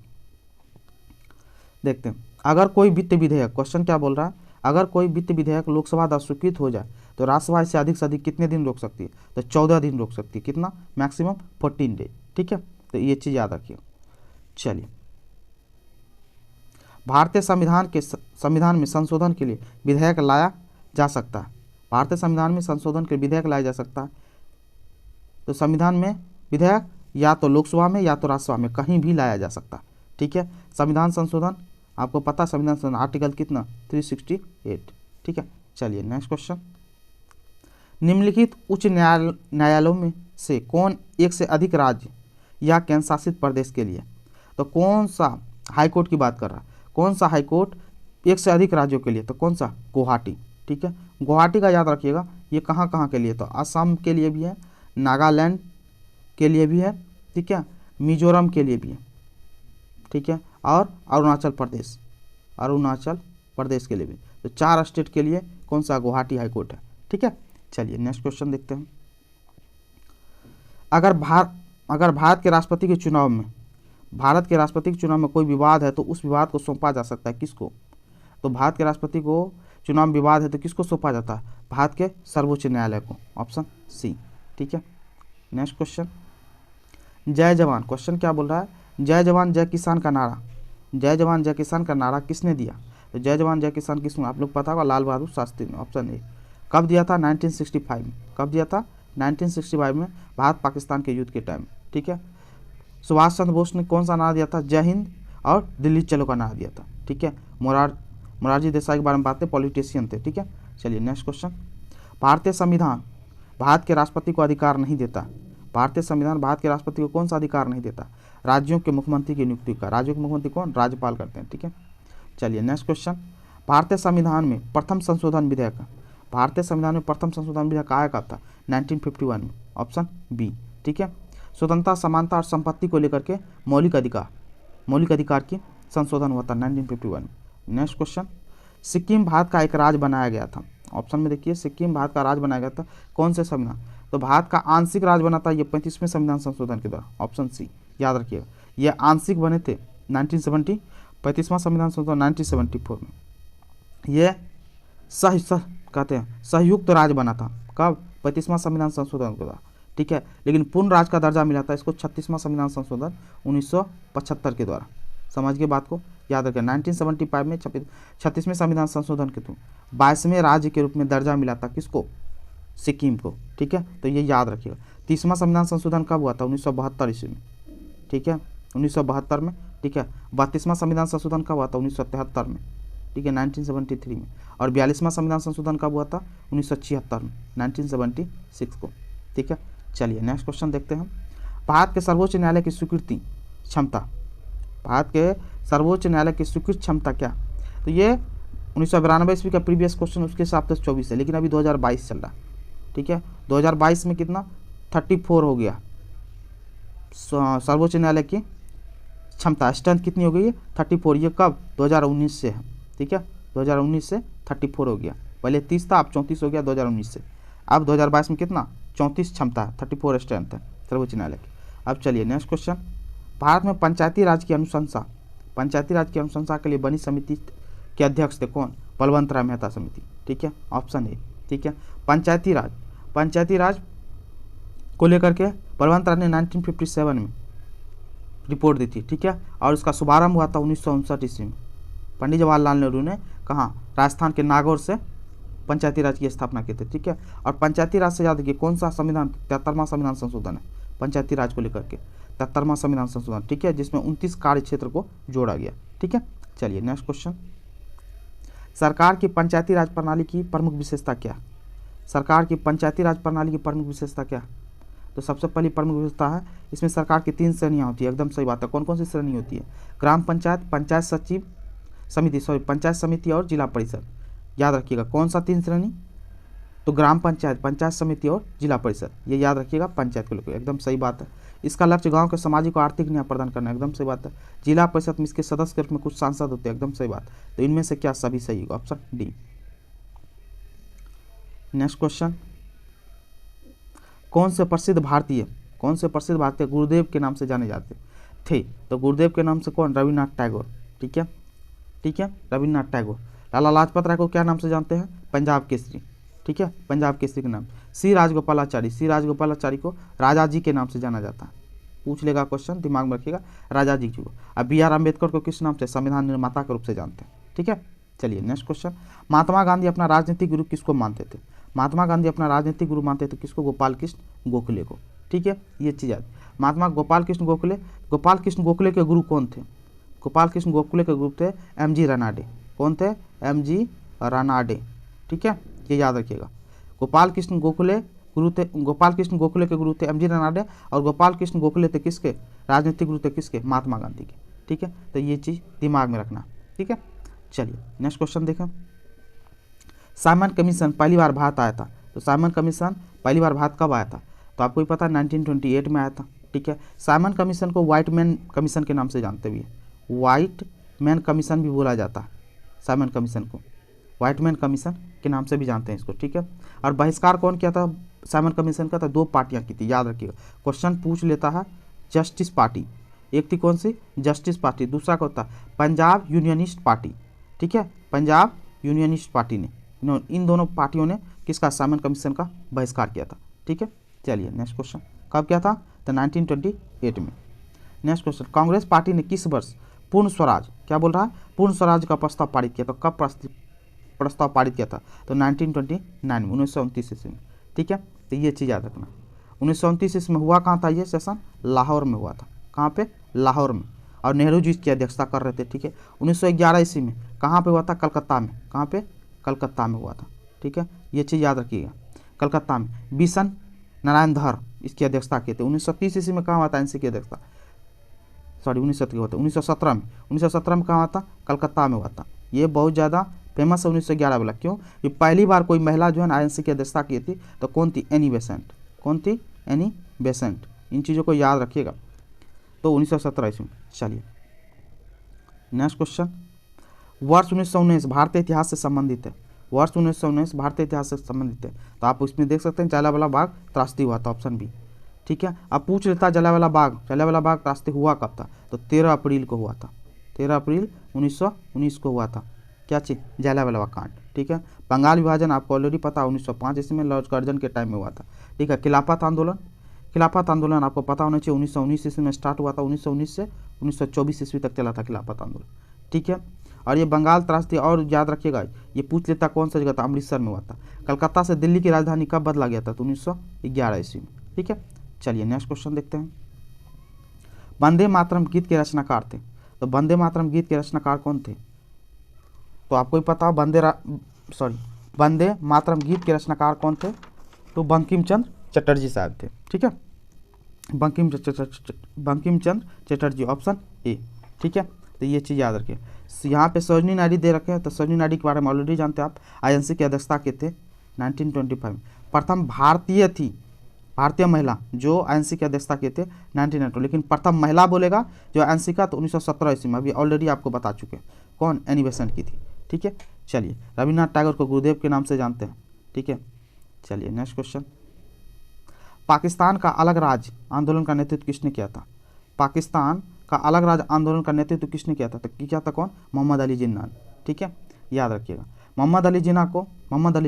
S1: देखते हैं, अगर कोई वित्त विधेयक, क्वेश्चन क्या बोल रहा है? अगर कोई वित्त विधेयक लोकसभा द्वारा स्वीकृत हो जाए तो राज्यसभा इसे अधिक से अधिक कितने दिन रोक सकती है? तो 14 दिन रोक सकती है। कितना? मैक्सिमम 14 डेज, ठीक है। तो ये चीज़ याद रखिए। चलिए, भारतीय संविधान में संशोधन के लिए विधेयक लाया जा सकता है। भारतीय संविधान में संशोधन के विधेयक लाया जा सकता है। तो संविधान में विधेयक या तो लोकसभा में या तो राज्यसभा में कहीं भी लाया जा सकता है, ठीक है। संविधान संशोधन आपको पता, संविधान संशोधन आर्टिकल कितना? 368, ठीक है। चलिए नेक्स्ट क्वेश्चन, निम्नलिखित उच्च न्यायालयों में से कौन एक से अधिक राज्य या केंद्र शासित प्रदेश के लिए? तो कौन सा हाईकोर्ट की बात कर रहा है? कौन सा हाईकोर्ट एक से अधिक राज्यों के लिए? तो कौन सा? गुवाहाटी, ठीक है। गुवाहाटी का याद रखिएगा, ये कहाँ के लिए? तो असम के लिए भी है, नागालैंड के लिए भी है, ठीक है, मिजोरम के लिए भी है, ठीक है, और अरुणाचल प्रदेश के लिए भी। तो 4 स्टेट के लिए कौन सा? गुवाहाटी हाईकोर्ट है, ठीक है। चलिए नेक्स्ट क्वेश्चन देखते हैं, अगर भारत के राष्ट्रपति के चुनाव में कोई विवाद है तो उस विवाद को सौंपा जा सकता है किसको? तो भारत के राष्ट्रपति को चुनाव में विवाद है तो किसको सौंपा जाता है? भारत के सर्वोच्च न्यायालय को, ऑप्शन सी, ठीक है। नेक्स्ट क्वेश्चन, जय जवान, क्वेश्चन क्या बोल रहा है? जय जवान जय किसान का नारा जय जवान जय किसान का नारा किसने दिया? तो जय जवान जय किसान किसने, आप लोग पता होगा, लाल बहादुर शास्त्री ने। Option A. कब दिया था? 1965 में। कब दिया था? 1965 में, भारत पाकिस्तान के युद्ध के टाइम। ठीक है। सुभाष चंद्र बोस ने कौन सा नारा दिया था? जय हिंद और दिल्ली चलो का नारा दिया था। ठीक है। मोरारजी देसाई के बारे में बात है, पॉलिटिशियन थे। ठीक है। चलिए नेक्स्ट क्वेश्चन। भारतीय संविधान भारत के राष्ट्रपति को अधिकार नहीं देता। भारतीय संविधान भारत के राष्ट्रपति को कौन सा अधिकार नहीं देता? राज्यों के मुख्यमंत्री की नियुक्ति का। राज्यों के मुख्यमंत्री कौन? राज्यपाल करते हैं। ठीक है। चलिए नेक्स्ट क्वेश्चन। भारतीय संविधान में प्रथम संशोधन विधेयक, भारतीय संविधान में प्रथम संशोधन विधेयक आया कब था? 1951 में। Option B. ठीक है। स्वतंत्रता, समानता और संपत्ति को लेकर के मौलिक अधिकार की संशोधन हुआ था 1951 में। Next question. सिक्किम भारत का एक राज्य बनाया गया था। ऑप्शन में देखिए, सिक्किम भारत का राज्य बनाया गया था कौन से संविधान? तो भारत का आंशिक राज्य बना था ये 35वें संविधान संशोधन के द्वारा। ऑप्शन सी, याद रखिएगा, ये आंशिक बने थे 1970, 35वां संविधान संशोधन 1974 में। ये कहते हैं संयुक्त राज्य बना था कब? 35वां संविधान संशोधन के द्वारा। ठीक है। लेकिन पूर्ण राज्य का दर्जा मिला था इसको 36वां संविधान संशोधन 1975 के द्वारा। समझ के बात को, याद रखें। 1975 में 36वें संविधान संशोधन के थ्रू 22वें राज्य के रूप में दर्जा मिला था किसको? सिक्किम को। ठीक है। तो ये याद रखिएगा। 30वां संविधान संशोधन कब हुआ था? 1972 ईस्वी में। ठीक है, 1972 में। ठीक है। 32वां संविधान संशोधन कब हुआ था? 1973 में। ठीक है, 1973 में। और 42वां संविधान संशोधन कब हुआ था? 1976 में, 1976 को। ठीक है। चलिए नेक्स्ट क्वेश्चन देखते हैं। भारत के सर्वोच्च न्यायालय की स्वीकृति क्षमता, भारत के सर्वोच्च न्यायालय की स्वीकृत क्षमता क्या? तो ये 1992 ईस्वी का प्रीवियस क्वेश्चन, उसके हिसाब से 24 है, लेकिन अभी 2022 चल रहा। ठीक है। 2022 में कितना? 34 हो गया सर्वोच्च न्यायालय की क्षमता, स्ट्रेंथ कितनी हो गई है? 34। ये कब? 2019 से है। ठीक है, 2019 से 34 हो गया। पहले 30 था, अब 34 हो गया 2019 से। अब 2022 में कितना? 34 क्षमता है, 34 स्ट्रेंथ है सर्वोच्च न्यायालय की। अब चलिए नेक्स्ट क्वेश्चन। भारत में पंचायती राज की अनुशंसा, पंचायती राज की अनुशंसा के लिए बनी समिति के अध्यक्ष थे कौन? बलवंत राय मेहता समिति। ठीक है, ऑप्शन ए। ठीक है। पंचायती राज को लेकर के बलवंत राय ने 1957 में रिपोर्ट दी थी। ठीक है। और इसका शुभारंभ हुआ था 1959 ईस्वी में। पंडित जवाहरलाल नेहरू ने कहाँ? राजस्थान के नागौर से पंचायती राज की स्थापना की थी। ठीक है। और पंचायती राज से याद रखिए कौन सा संविधान? 73वां संविधान संशोधन है पंचायती राज को लेकर के, 73वां संविधान संशोधन। ठीक है, जिसमें 29 कार्य क्षेत्र को जोड़ा गया। ठीक है। चलिए नेक्स्ट क्वेश्चन। सरकार की पंचायती राज प्रणाली की प्रमुख विशेषता क्या? सरकार की पंचायती राज प्रणाली की प्रमुख विशेषता क्या? तो सबसे पहली प्रमुख विशेषता है इसमें सरकार की 3 श्रेणियाँ होती है। एकदम सही बात है। कौन कौन सी श्रेणी होती है? ग्राम पंचायत, पंचायत सचिव समिति, पंचायत समिति और जिला परिषद। याद रखिएगा कौन सा 3 श्रेणी? तो ग्राम पंचायत, पंचायत समिति और जिला परिषद, ये याद रखिएगा पंचायत को लेकर। एकदम सही बात है। इसका लक्ष्य गांव के सामाजिक और आर्थिक न्याय प्रदान करना। एकदम सही बात है। जिला परिषद में इसके सदस्य के रूप में कुछ सांसद होते हैं। एकदम सही बात। तो इनमें से क्या सभी सही होगा? Option D. Next question. कौन से प्रसिद्ध भारतीय गुरुदेव के नाम से जाने जाते थे? तो गुरुदेव के नाम से कौन? रविन्द्रनाथ टैगोर। ठीक है, रविन्द्रनाथ टैगोर। लाला लाजपत राय को क्या नाम से जानते हैं? पंजाब केसरी। ठीक है, पंजाब केसरी के नाम। सी राजगोपालाचारी को राजा जी के नाम से जाना जाता है। पूछ लेगा क्वेश्चन, दिमाग में रखिएगा, राजा जी को। अब बी आर अम्बेडकर को किस नाम से? संविधान निर्माता के रूप से जानते हैं। ठीक है। चलिए नेक्स्ट क्वेश्चन। महात्मा गांधी अपना राजनीतिक गुरु किसको मानते थे? महात्मा गांधी अपना राजनीतिक गुरु मानते थे किसको? गोपाल कृष्ण गोखले को। ठीक है, ये चीज़ याद। महात्मा गोपाल कृष्ण गोखले के गुरु कौन थे? गोपाल कृष्ण गोखले के गुरु थे एम.जी. रानाडे। कौन थे? एम.जी. रानाडे। ठीक है, ये याद रखिएगा। गोपाल कृष्ण गोखले के गुरु थे एम.जी. रानाडे, और गोपाल कृष्ण गोखले थे किसके? राजनीतिक गुरु थे किसके? महात्मा गांधी के। ठीक है, तो ये चीज़ दिमाग में रखना। ठीक है। चलिए नेक्स्ट क्वेश्चन देखें। साइमन कमीशन पहली बार भारत आया था। तो साइमन कमीशन पहली बार भारत कब आया था? तो आपको ही पता है 1928 में आया था। ठीक है। साइमन कमीशन को व्हाइट मैन कमीशन के नाम से जानते हुए, व्हाइट मैन कमीशन भी बोला जाता है। साइमन कमीशन को व्हाइट मैन कमीशन के नाम से भी जानते हैं इसको। ठीक है। और बहिष्कार कौन किया था साइमन कमीशन का? था 2 पार्टियां की थी, याद रखिएगा। क्वेश्चन पूछ लेता है। जस्टिस पार्टी, एक थी कौन सी? Justice party. दूसरा क्या होता? Punjab unionist party. ठीक है, पंजाब यूनियनिस्ट पार्टी ने, इन दोनों पार्टियों ने किसका? साइमन कमीशन का बहिष्कार किया था। ठीक है। चलिए नेक्स्ट क्वेश्चन। कब किया था? तो 1928 में। Next question. कांग्रेस पार्टी ने किस वर्ष पूर्ण स्वराज, क्या बोल रहा है, पूर्ण स्वराज का प्रस्ताव पारित किया। तो कब प्रस्ताव पारित किया था, तो 1929 में, 1929 ईस्वी में, ठीक है। तो ये चीज़ याद रखना। 1929 ईस्वी में हुआ कहाँ था ये सेशन, लाहौर में हुआ था। कहाँ पे, लाहौर में, और नेहरू जी इसकी अध्यक्षता कर रहे थे, ठीक है। 1911 ईस्वी में कहाँ पे हुआ था, कलकत्ता में। कहाँ पे, कलकत्ता में हुआ था, ठीक है। ये चीज़ याद रखिएगा, कलकत्ता में। बिशन नारायण धर इसकी अध्यक्षता किए थे। 1930 ईस्वी में कहाँ हुआ था एनसी की अध्यक्षता, सॉरी 1917 हुआ था, 1917 में। 1917 में कहाँ हुआ था, कलकत्ता में हुआ था। ये बहुत ज़्यादा फेमस है 1911 वाला, क्यों, ये पहली बार कोई महिला जो है ना आईएनसी की अध्यक्षता की थी, तो कौन थी, एनी बेसेंट। कौन थी, एनी बेसेंट। इन चीज़ों को याद रखिएगा। तो 1917 ईस्वी। चलिए नेक्स्ट क्वेश्चन, वर्ष 1919 भारतीय इतिहास से संबंधित है। वर्ष 1919 भारतीय इतिहास से संबंधित है। तो आप उसमें देख सकते हैं जलियांवाला बाग त्रासदी हुआ था, ऑप्शन बी, ठीक है। अब पूछ लेता जलियांवाला बाग त्रासदी हुआ कब था, तो 13 अप्रैल को हुआ था। 13 अप्रैल 1919 को हुआ था। क्या चीज़, जलियांवाला बाग कांड, ठीक है। बंगाल विभाजन आपको ऑलरेडी पता, 1905 ईस्वी में लॉर्ड कर्जन के टाइम में हुआ था, ठीक है। खिलाफत आंदोलन आपको पता होना चाहिए, 1919 ईस्वी में स्टार्ट हुआ था, 1919 से 1924 ईस्वी तक चला था खिलाफत आंदोलन, ठीक है। और ये बंगाल त्रासदी, और याद रखिएगा ये पूछ लेता कौन सा जगह था, अमृतसर में हुआ था। कलकत्ता से दिल्ली की राजधानी कब बदला गया था, तो 1911 ईस्वी में, ठीक है। चलिए नेक्स्ट क्वेश्चन देखते हैं। वंदे मातरम गीत के रचनाकार थे। तो वंदे मातरम गीत के रचनाकार कौन थे, तो आपको ही पता, वंदे मातरम गीत के रचनाकार कौन थे, तो बंकिम चंद्र चटर्जी साहब थे, ठीक है। बंकिम चंद्र चटर्जी, ऑप्शन ए, ठीक है। तो ये चीज़ याद रखिए। यहाँ पे सरोजिनी नायडू दे रखे हैं, तो सरोजिनी नायडू के बारे में ऑलरेडी जानते हैं आप, आईएनसी की अध्यक्षता के थे 1925। प्रथम भारतीय महिला जो आईएनसी की अध्यक्षता के थे 1992, लेकिन प्रथम महिला बोलेगा जो आईएनसी का, तो 1917 ईस्वी में, अभी ऑलरेडी आपको बता चुके हैं कौन, एनी बेसेंट की थी, ठीक है। चलिए रविन्द्रनाथ टैगोर को गुरुदेव के नाम से जानते हैं, ठीक है। चलिए नेक्स्ट क्वेश्चन, पाकिस्तान का अलग राज्य आंदोलन का नेतृत्व किसने किया था। पाकिस्तान का अलग राज्य आंदोलन का नेतृत्व किसने किया था, तो किया था कौन, मोहम्मद अली जिन्ना, ठीक है। याद रखिएगा मोहम्मद अली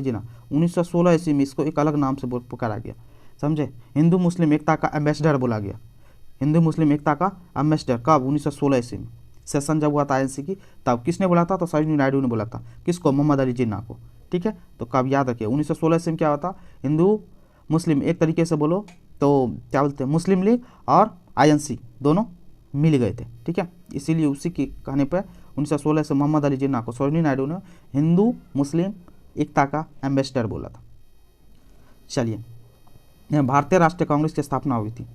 S1: जिन्ना 1916 ईस्वी में इसको एक अलग नाम से पुकारा गया, समझे। हिंदू मुस्लिम एकता का एम्बेसडर बोला गया, हिंदू मुस्लिम एकता का एम्बेसडर कब, 1916 ईस्वी में। सेशन जब हुआ था आईएनसी की, तब किसने बोला था, तो सरोजिनी नायडू ने बोला था, किसको, मोहम्मद अली जिन्ना को, ठीक है। तो कब, याद रखिए 1916 ईस्वी में क्या हुआ था, हिंदू मुस्लिम एक तरीके से बोलो तो क्या बोलते हैं, मुस्लिम लीग और आईएनसी दोनों मिल गए थे, ठीक है। इसीलिए उसी के कहने पर 1916 से मोहम्मद अली जिन्ना को सरोजिनी नायडू ने हिंदू मुस्लिम एकता का एम्बेसडर बोला था। चलिए भारतीय राष्ट्रीय कांग्रेस की स्थापना हुई थी।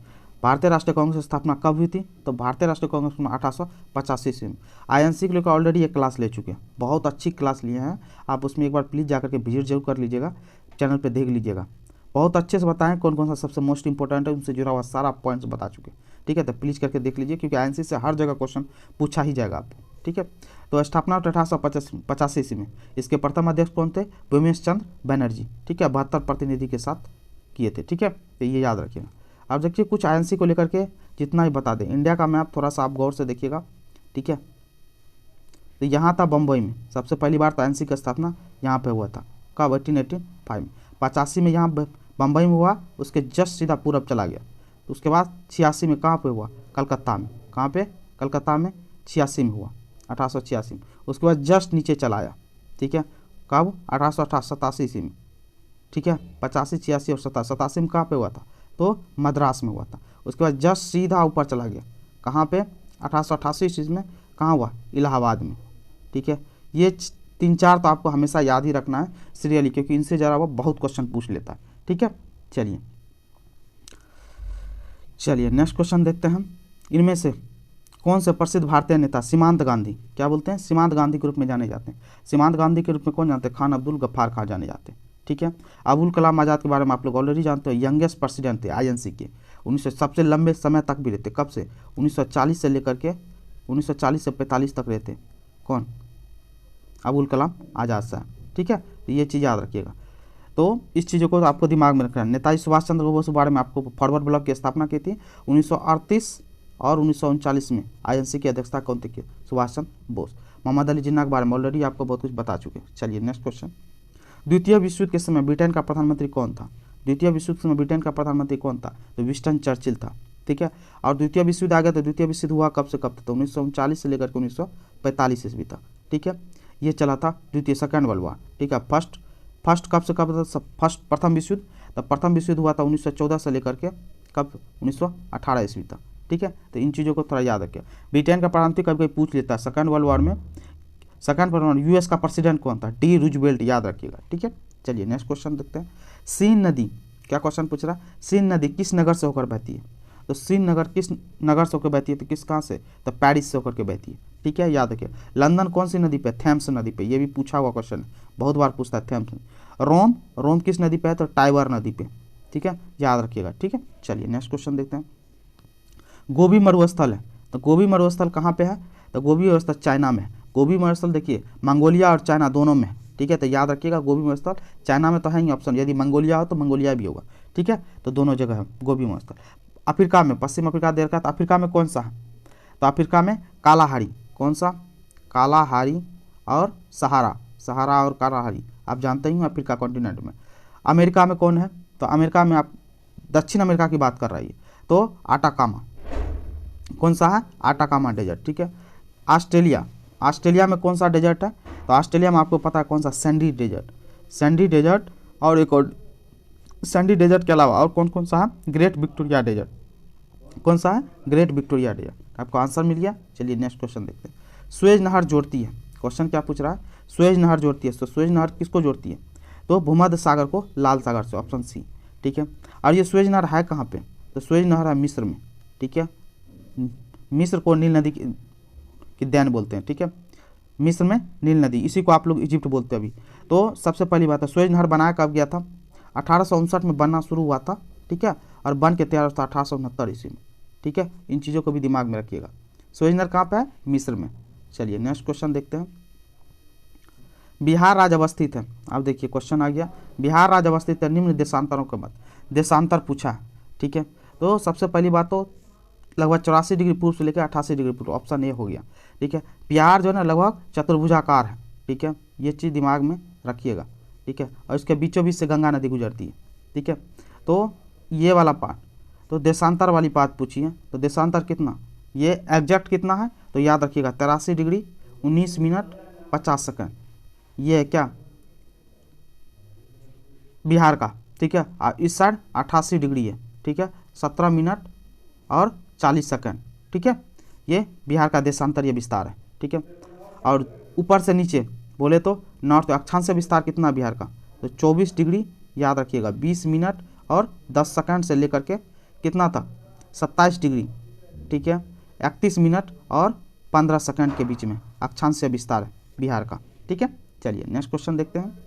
S1: भारतीय राष्ट्रीय कांग्रेस की स्थापना कब हुई थी, तो भारतीय राष्ट्रीय कांग्रेस में 1885 ईस्वी में। आईएनसी के लेकर ऑलरेडी एक क्लास ले चुके हैं, बहुत अच्छी क्लास लिए हैं आप, उसमें एक बार प्लीज़ जाकर के विजिट जरूर कर लीजिएगा, चैनल पे देख लीजिएगा। बहुत अच्छे से बताएं कौन कौन सा सबसे मोस्ट इंपॉर्टेंट है, उनसे जुड़ा हुआ सारा पॉइंट्स बता चुके, ठीक है। तो प्लीज़ करके देख लीजिए, क्योंकि आईएनसी से हर जगह क्वेश्चन पूछा ही जाएगा आपको, ठीक है। तो स्थापना 1885 ईस्वी में। इसके प्रथम अध्यक्ष कौन थे, भूमेश चंद्र बनर्जी, ठीक है। 72 प्रतिनिधि के साथ किए थे, ठीक है। तो ये याद रखिएगा। अब देखिए कुछ आईएनसी को लेकर के जितना ही बता दें, इंडिया का मैप थोड़ा सा आप गौर से देखिएगा, ठीक है। तो यहाँ था बम्बई में, सबसे पहली बार तो आईएनसी का स्थापना यहाँ पे हुआ था, कब, 1885 में। 85 में यहाँ बम्बई में हुआ, उसके जस्ट सीधा पूरब चला गया। तो उसके बाद 86 में कहाँ पे हुआ, कलकत्ता में। कहाँ पे, कलकत्ता में 86 में हुआ, 1886 में। उसके बाद जस्ट नीचे चला आया, ठीक है, कब, 1887 ईस्वी में, ठीक है। 85, 86 और 87 में कहाँ पे हुआ था, तो मद्रास में हुआ था। उसके बाद जस्ट सीधा ऊपर चला गया, कहाँ पे, 1888 ईस्वी में कहाँ हुआ, इलाहाबाद में, ठीक है। ये 3-4 तो आपको हमेशा याद ही रखना है सीरियली, क्योंकि इनसे ज़रा वो बहुत क्वेश्चन पूछ लेता है, ठीक है। चलिए नेक्स्ट क्वेश्चन देखते हैं हम। इनमें से कौन से प्रसिद्ध भारतीय नेता सीमांत गांधी, क्या बोलते हैं, सीमांत गांधी के रूप में जाने जाते हैं। सीमांत गांधी के रूप में कौन जानते हैं, खान अब्दुल गफ्फार खान जाने जाते हैं, ठीक है। अबुल कलाम आज़ाद के बारे में आप लोग ऑलरेडी जानते हो, यंगेस्ट प्रेसिडेंट थे आईएनसी के, 1900 सबसे लंबे समय तक भी रहते, कब से, 1940 से लेकर के 1940 से 45 तक रहते, कौन, अबुल कलाम आज़ाद साहब, ठीक है। तो ये चीज़ याद रखिएगा। तो इस चीज़ों को आपको दिमाग में रखना है। नेताजी सुभाष चंद्र बोस के बारे में आपको फॉरवर्ड ब्लॉक की स्थापना की थी 1938 और 1939 में। आईएनसी की अध्यक्षता कौन थी, सुभाष चंद्र बोस। मोहम्मद अली जिन्ना के बारे में ऑलरेडी आपको बहुत कुछ बता चुके। चलिए नेक्स्ट क्वेश्चन, द्वितीय विश्व युद्ध के समय ब्रिटेन का प्रधानमंत्री कौन था। द्वितीय विश्व युद्ध के समय ब्रिटेन का प्रधानमंत्री कौन था, तो विंस्टन चर्चिल था। ठीक है। और द्वितीय विश्व युद्ध आ गया तो द्वितीय विश्व युद्ध हुआ कब से कब तक, तो 1939 से लेकर के 1945 ईस्वी तक, ठीक है। ये चला था द्वितीय सेकंड वर्ल्ड वॉर, ठीक है। फर्स्ट कब से कब तक, फर्स्ट प्रथम विश्व युद्ध, तो प्रथम विश्व युद्ध हुआ था 1914 से लेकर के कब 1918 ईस्वी तक, ठीक है। तो इन चीज़ों को थोड़ा याद रखिए। ब्रिटेन का प्रधानमंत्री कभी कभी पूछ लेता है सेकंड वर्ल्ड वॉर में, सेकंड वर्ल्ड वॉर यूएस का प्रेसिडेंट कौन था, डी रूजवेल्ट, याद रखिएगा, ठीक है। चलिए नेक्स्ट क्वेश्चन देखते हैं। सीन नदी, क्या क्वेश्चन पूछ रहा है, सीन नदी किस नगर से होकर बहती है, तो सीन नगर किस नगर से होकर बहती है, तो किस कहाँ से, तो पेरिस से होकर के बहती है, ठीक है, याद रखिए। लंदन कौन सी नदी पे, थेम्स नदी पे, ये भी पूछा हुआ क्वेश्चन है, बहुत बार पूछता है थेम्स। रोम किस नदी पे है, तो टाइबर नदी पे, ठीक है, याद रखिएगा, ठीक है। चलिए नेक्स्ट क्वेश्चन देखते हैं। गोबी मरुस्थल है, तो गोबी मरुस्थल कहाँ पे है, तो गोबी मरुस्थल चाइना में है। गोबी मरुस्थल देखिए मंगोलिया और चाइना दोनों में, ठीक है, तो याद रखिएगा गोबी मरुस्थल चाइना में तो है ही ऑप्शन, यदि मंगोलिया हो तो मंगोलिया भी होगा, ठीक है, तो दोनों जगह है गोबी मरुस्थल। अफ्रीका में, पश्चिम अफ्रीका दे रखा है, तो अफ्रीका में कौन सा है, तो अफ्रीका में कालाहारी, कौन सा, कालाहारी और सहारा और कालाहारी, आप जानते ही हो अफ्रीका कॉन्टिनेंट में। अमेरिका में कौन है, तो अमेरिका में आप दक्षिण अमेरिका की बात कर रही है, तो आटाकामा, कौन सा है, आटाकामा डेजर्ट, ठीक है। ऑस्ट्रेलिया में कौन सा डेजर्ट है, तो ऑस्ट्रेलिया में आपको पता है कौन सा, सैंडी डेजर्ट और एक और सैंडी डेजर्ट के अलावा और कौन कौन सा है, ग्रेट विक्टोरिया डेजर्ट, कौन सा है, ग्रेट विक्टोरिया डेजर्ट। आपको आंसर मिल गया। चलिए नेक्स्ट क्वेश्चन देखते हैं। सुएज नहर जोड़ती है, क्वेश्चन क्या पूछ रहा है, सुएज नहर जोड़ती है, तो सुएज नहर किसको जोड़ती है, तो भूमध्य सागर को लाल सागर से, ऑप्शन सी, ठीक है। और ये सुएज नहर है कहाँ पे, तो सुएज नहर है मिस्र में, ठीक है। मिस्र को नील नदी की देन बोलते हैं, ठीक है, मिस्र में नील नदी, इसी को आप लोग इजिप्ट बोलते हैं अभी। तो सबसे पहली बात है सुएज नहर बनाया कब गया था, 1859 में बनना शुरू हुआ था, ठीक है, और बन के तैयार था 1869 ईस्वी में, ठीक है। इन चीज़ों को भी दिमाग में रखिएगा। सुएज नहर कहाँ पे है, मिस्र में। चलिए नेक्स्ट क्वेश्चन देखते हैं। बिहार राज्य अवस्थित है, अब देखिए क्वेश्चन आ गया, बिहार राज्य अवस्थित है निम्न देशांतरों के मध्य, देशांतर पूछा है, ठीक है। तो सबसे पहली बात तो लगभग 84 डिग्री पूर्व से लेकर 88 डिग्री पूर्व, ऑप्शन ए हो गया, ठीक है। बिहार जो है ना लगभग चतुर्भुजाकार है, ठीक है, ये चीज़ दिमाग में रखिएगा, ठीक है। और इसके बीचों बीच से गंगा नदी गुजरती है, ठीक है। तो ये वाला पार्ट, तो देशांतर वाली बात पूछी है, तो देशांतर कितना, ये एग्जैक्ट कितना है, तो याद रखिएगा 83 डिग्री 19 मिनट 50 सेकंड, ये है क्या, बिहार का, ठीक है। इस साइड 88 डिग्री है, ठीक है, 17 मिनट और 40 सेकंड, ठीक है। ये बिहार का देशांतर ये विस्तार है, ठीक है। और ऊपर से नीचे बोले तो नॉर्थ अक्षांश विस्तार कितना है बिहार का, तो 24 डिग्री, याद रखिएगा 20 मिनट और 10 सेकंड से लेकर के कितना था 27 डिग्री, ठीक है, 31 मिनट और 15 सेकंड के बीच में अक्षांश विस्तार है बिहार का, ठीक है। चलिए नेक्स्ट क्वेश्चन देखते हैं।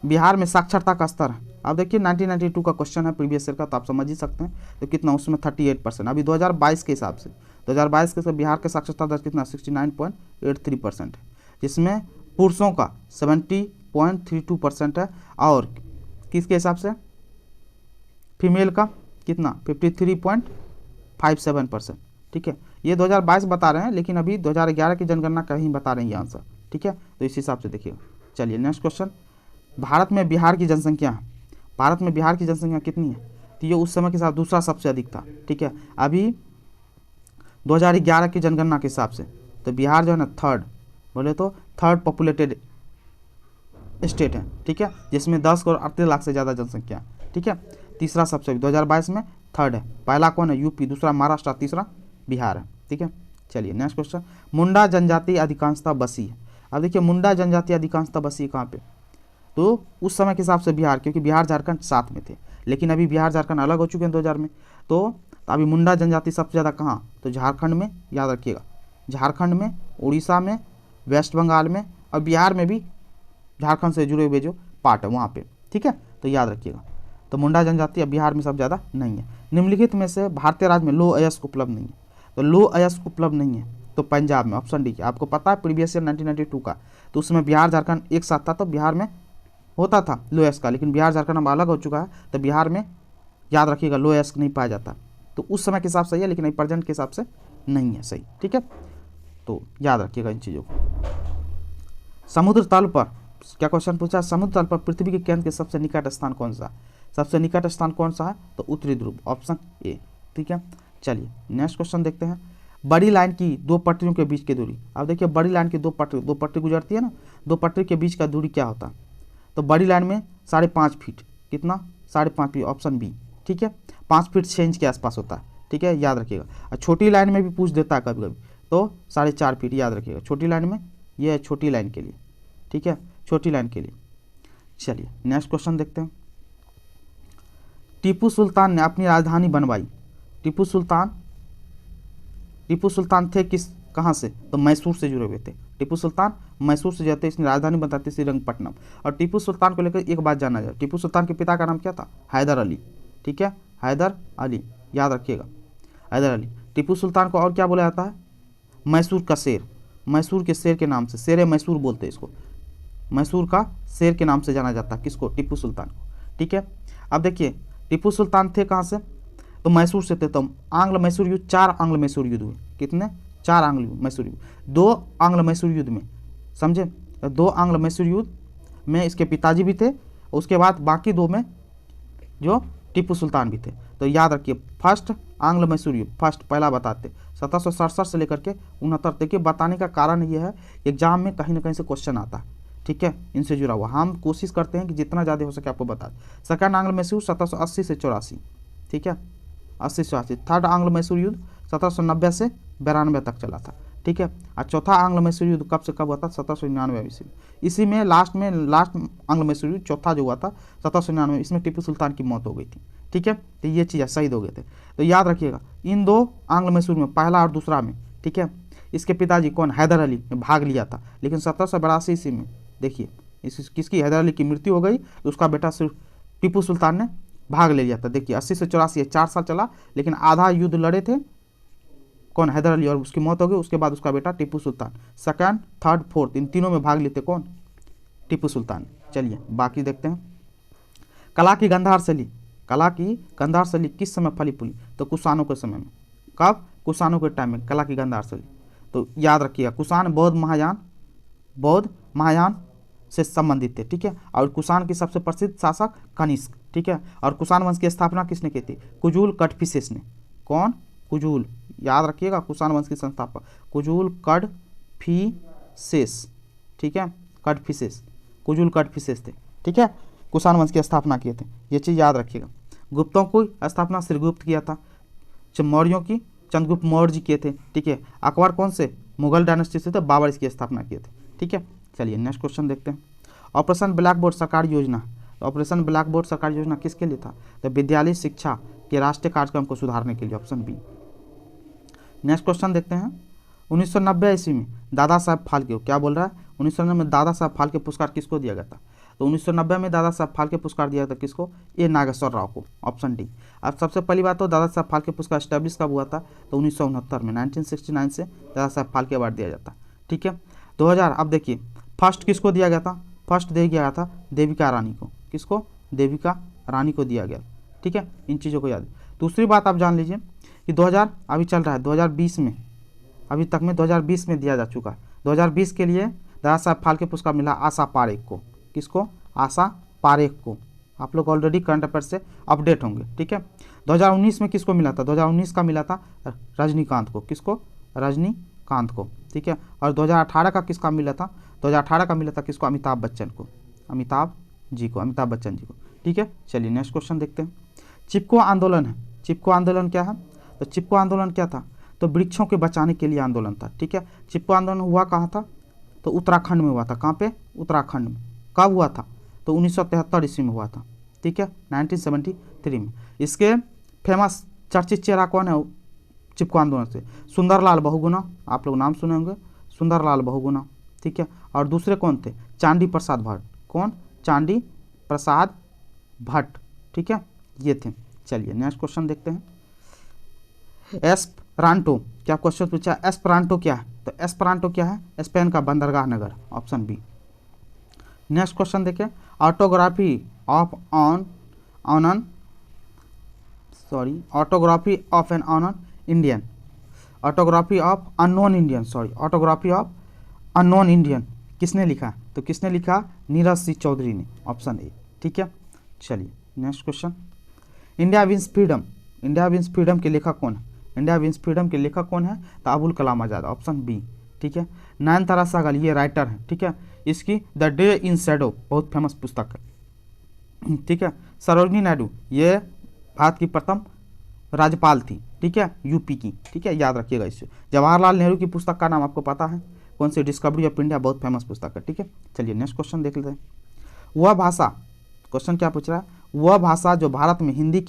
S1: बिहार में साक्षरता का स्तर है, अब देखिए 1992 का क्वेश्चन है प्रीवियस ईयर का, तो आप समझ ही सकते हैं, तो कितना उसमें 38%, अभी 2022 के हिसाब से, 2022 के बिहार का साक्षरता दर कितना 69.83% है, जिसमें पुरुषों का 70.32% है, और किसके हिसाब से, फीमेल का कितना 53.57%, ठीक है। ये 2022 बता रहे हैं, लेकिन अभी 2011 की जनगणना का ही बता रहे हैं ये आंसर, ठीक है, तो इस हिसाब से देखिएगा। चलिए नेक्स्ट क्वेश्चन। भारत में बिहार की जनसंख्या है, भारत में बिहार की जनसंख्या कितनी है, तो ये उस समय के साथ दूसरा सबसे अधिक था, ठीक है। अभी 2011 की जनगणना के हिसाब से तो बिहार जो है ना थर्ड, बोले तो थर्ड पॉपुलेटेड स्टेट है, ठीक है, जिसमें 10 करोड़ 38 लाख से ज़्यादा जनसंख्या है, ठीक है। तीसरा सबसे 2022 में थर्ड है, पहला कौन है, यूपी, दूसरा महाराष्ट्र, तीसरा बिहार है, ठीक है। चलिए नेक्स्ट क्वेश्चन। मुंडा जनजाति अधिकांशतः बसी है, अब देखिए मुंडा जनजाति अधिकांशतः बसी कहाँ पे, तो उस समय के हिसाब से बिहार, क्योंकि बिहार झारखंड साथ में थे, लेकिन अभी बिहार झारखंड अलग हो चुके हैं 2000 में, तो अभी मुंडा जनजाति सबसे ज़्यादा कहाँ, तो झारखंड में, याद रखिएगा, झारखंड में, उड़ीसा में, वेस्ट बंगाल में, और बिहार में भी झारखंड से जुड़े हुए जो पार्ट है वहाँ पे, ठीक है, तो याद रखिएगा। तो मुंडा जनजाति अब बिहार में सब ज़्यादा नहीं है। निम्नलिखित में से भारतीय राज्य में लो अयस्क उपलब्ध नहीं है, तो लो अयस्क उपलब्ध नहीं है, तो पंजाब में, ऑप्शन डी। आपको पता है प्रीवियस ईयर 1992 का, तो उसमें बिहार झारखंड एक साथ था, तो बिहार में होता था लो अयस्क का, लेकिन बिहार झारखंड अब अलग हो चुका है, तो बिहार में याद रखिएगा लो अयस्क नहीं पाया जाता, तो उस समय के हिसाब से सही है, लेकिन अभी प्रेजेंट के हिसाब से नहीं है सही, ठीक है, तो याद रखिएगा इन चीज़ों को। समुद्र तल पर क्या क्वेश्चन पूछा, समुद्र तल पर पृथ्वी के केंद्र के सबसे निकट स्थान कौन सा, सबसे निकट स्थान कौन सा है, तो उत्तरी ध्रुव, ऑप्शन ए। ठीक है। चलिए नेक्स्ट क्वेश्चन देखते हैं। बड़ी लाइन की दो पटरियों के बीच की दूरी। अब देखिए बड़ी लाइन की दो पटरी गुजरती है ना, दो पटरी के बीच का दूरी क्या होता है? तो बड़ी लाइन में 5.5 फीट, कितना? 5.5 फीट, ऑप्शन बी, ठीक है। 5 फीट 6 इंच के आसपास होता है, ठीक है, याद रखिएगा। और छोटी लाइन में भी पूछ देता है कभी कभी, तो 4.5 फीट, याद रखिएगा छोटी लाइन में, ये है छोटी लाइन के लिए, ठीक है, छोटी लाइन के लिए। चलिए नेक्स्ट क्वेश्चन देखते हैं। टीपू सुल्तान ने अपनी राजधानी बनवाई। टीपू सुल्तान थे किस, कहाँ से? तो मैसूर से जुड़े हुए थे। टीपू सुल्तान मैसूर से जाते, इसने राजधानी बताते श्रीरंगपट्टनम। और टीपू सुल्तान को लेकर एक बात जाना जाए, टीपू सुल्तान के पिता का नाम क्या था? हैदर अली, ठीक है, हैदर अली, याद रखिएगा, हैदर अली। टीपू सुल्तान को और क्या बोला जाता है? मैसूर का शेर, मैसूर के शेर के नाम से, शेर मैसूर बोलते हैं इसको, मैसूर का शेर के नाम से जाना जाता है किसको? टीपू सुल्तान को, ठीक है। अब देखिए टीपू सुल्तान थे कहाँ से? तो मैसूर से थे। तो आंग्ल मैसूर युद्ध, 4 आंग्ल मैसूर युद्ध हुए, कितने? 4 आंग्ल मैसूर युद्ध, 2 आंग्ल मैसूर युद्ध में, समझे, 2 आंग्ल मैसूर युद्ध में इसके पिताजी भी थे, उसके बाद बाकी 2 में जो टीपू सुल्तान भी थे। तो याद रखिए फर्स्ट आंग्ल मैसूर युद्ध, फर्स्ट पहला बताते 1767 से लेकर के 69। देखिए बताने का कारण ये है, एग्जाम में कहीं ना कहीं से क्वेश्चन आता है, ठीक है, इनसे जुड़ा हुआ। हम कोशिश करते हैं कि जितना ज़्यादा हो सके आपको बता दें। सेकंड आंग्ल मैसूर 1780 से 84, ठीक है, 80 से 84। थर्ड आंग्ल मैसूर युद्ध 1790 से 92 तक चला था, ठीक है। और चौथा आंग्ल मैसूर युद्ध कब से कब हुआ था? 1799 ईस्वी। इसी में लास्ट आंग्ल मैसूर युद्ध चौथा जो हुआ था 1799, इसमें टीपू सुल्तान की मौत हो गई थी, ठीक है। तो ये चीज़ शहीद हो गए थे। तो याद रखिएगा इन 2 आंग्ल मैसूर में, पहला और दूसरा में, ठीक है, इसके पिताजी कौन? हैदर अली ने भाग लिया था। लेकिन 1782 ईस्वी में देखिए किसकी, हैदर अली की मृत्यु हो गई, तो उसका बेटा सिर्फ टीपू सुल्तान ने भाग ले लिया था। देखिए 80 से 84 4 साल चला, लेकिन आधा युद्ध लड़े थे कौन? हैदर अली, और उसकी मौत हो गई। उसके बाद उसका बेटा Tipu Sultan, second, third, fourth, इन तीनों में भाग लेते कौन? टीपू सुल्तान। चलिए बाकी देखते हैं। कला की गंधार शैली, कला की गंधार शैली किस समय फली फूली? तो कुषाणों के समय में। कब? कुषाणों के टाइम में कला की गंधार शैली। तो याद रखिएगा कुषाण बौद्ध महायान से संबंधित थे, ठीक है। और कुषाण की सबसे प्रसिद्ध शासक कनिष्क, ठीक है। और कुषाण वंश की स्थापना किसने की थी? कुजुल कड़फिसेस ने। कौन? कुजुल, याद रखिएगा, कुषाण वंश के संस्थापक कुजुल कड़फिसेस, ठीक है, कड़फिसेस, कुजुल कड़फिसेस थे, ठीक है, कुषाण वंश की स्थापना किए थे, ये चीज़ याद रखिएगा। गुप्तों की स्थापना श्रीगुप्त किया था। मौर्यों की चंद्रगुप्त मौर्य जी किए थे, ठीक है। अकबर कौन से? मुगल डायनेस्टी से थे, बाबर इसकी स्थापना किए थे, ठीक है। चलिए नेक्स्ट क्वेश्चन देखते हैं। ऑपरेशन ब्लैक बोर्ड सरकारी योजना, ऑपरेशन ब्लैक बोर्ड सरकारी योजना किसके लिए था? तो विद्यालय शिक्षा के राष्ट्रीय कार्यक्रम को सुधारने के लिए, ऑप्शन बी। नेक्स्ट क्वेश्चन देखते हैं। 1990 ईस्वी में दादा साहब फाल्के, क्या बोल रहा है? 1990 में दादा साहब फाल्के पुरस्कार किसको दिया गया था? तो 1990 में दादा साहब फाल्के पुरस्कार दिया था किसको? ए नागेश्वर राव को, ऑप्शन डी। अब सबसे पहली बात तो दादा साहब फाल्के पुरस्कार स्टैब्लिश कब हुआ था? तो 1969 में, 1969 से दादा साहब फाल्के अवार्ड दिया जाता, ठीक है। 2000, अब देखिए फर्स्ट किसको दिया गया था? फर्स्ट दिया गया था देविका रानी को। किसको? देविका रानी को दिया गया, ठीक है। इन चीज़ों को याद। दूसरी बात आप जान लीजिए कि 2000 अभी चल रहा है, 2020 में, अभी तक में 2020 में दिया जा चुका है। 2020 के लिए दादा साहब फाल्के पुरस्कार मिला आशा पारेख को। किसको? आशा पारेख को। आप लोग ऑलरेडी करंट अफेयर से अपडेट होंगे, ठीक है। 2019 में किसको मिला था? 2019 का मिला था रजनीकांत को। किसको? रजनीकांत को, ठीक है। और 2018 का किसका मिला था? 2018 का मिला था किसको? अमिताभ बच्चन को, अमिताभ बच्चन जी को, ठीक है। चलिए नेक्स्ट क्वेश्चन देखते हैं। चिपको आंदोलन है, चिपको आंदोलन क्या है? तो चिपको आंदोलन क्या था? तो वृक्षों के बचाने के लिए आंदोलन था, ठीक है। चिपको आंदोलन हुआ कहाँ था? तो उत्तराखंड में हुआ था। कहाँ पे? उत्तराखंड में। कब हुआ था? तो 1973 ईस्वी में हुआ था, ठीक है, 1973 में। इसके फेमस चर्चित चेहरा कौन है चिपको आंदोलन से? सुंदरलाल बहुगुणा, आप लोग नाम सुने होंगे, सुंदरलाल बहुगुणा, ठीक है। और दूसरे कौन थे? चांदी प्रसाद भट्ट। कौन? चांदी प्रसाद भट्ट, ठीक है, ये थे। चलिए नेक्स्ट क्वेश्चन देखते हैं। एस्परांटो, क्या क्वेश्चन पूछा? एस्परांटो क्या है? तो एस्परांटो क्या है? स्पेन का बंदरगाह नगर, ऑप्शन बी। नेक्स्ट क्वेश्चन देखें। Autography of an Indian, autography of unknown Indian, autography of unknown Indian किसने लिखा? तो किसने लिखा? नीरज सिंह चौधरी ने, ऑप्शन ए, ठीक है। चलिए next question. India wins freedom India wins freedom के लेखक कौन है? इंडिया विंस फ्रीडम के लेखक कौन है? तो अबुल कलाम आज़ाद, ऑप्शन बी। ठीक है। नयनतारा सहगल ये राइटर है। ठीक है। इसकी द डे इन शैडो बहुत फेमस पुस्तक है। ठीक है। सरोजिनी नायडू ये भारत की प्रथम राज्यपाल थी। ठीक है, यूपी की। ठीक है, याद रखिएगा इससे। जवाहरलाल नेहरू की पुस्तक का नाम आपको पता है कौन सी? डिस्कवरी ऑफ इंडिया, बहुत फेमस पुस्तक है। ठीक है, चलिए नेक्स्ट क्वेश्चन देख लेते हैं। वह भाषा, क्वेश्चन क्या पूछ रहा है? वह भाषा जो भारत में हिंदी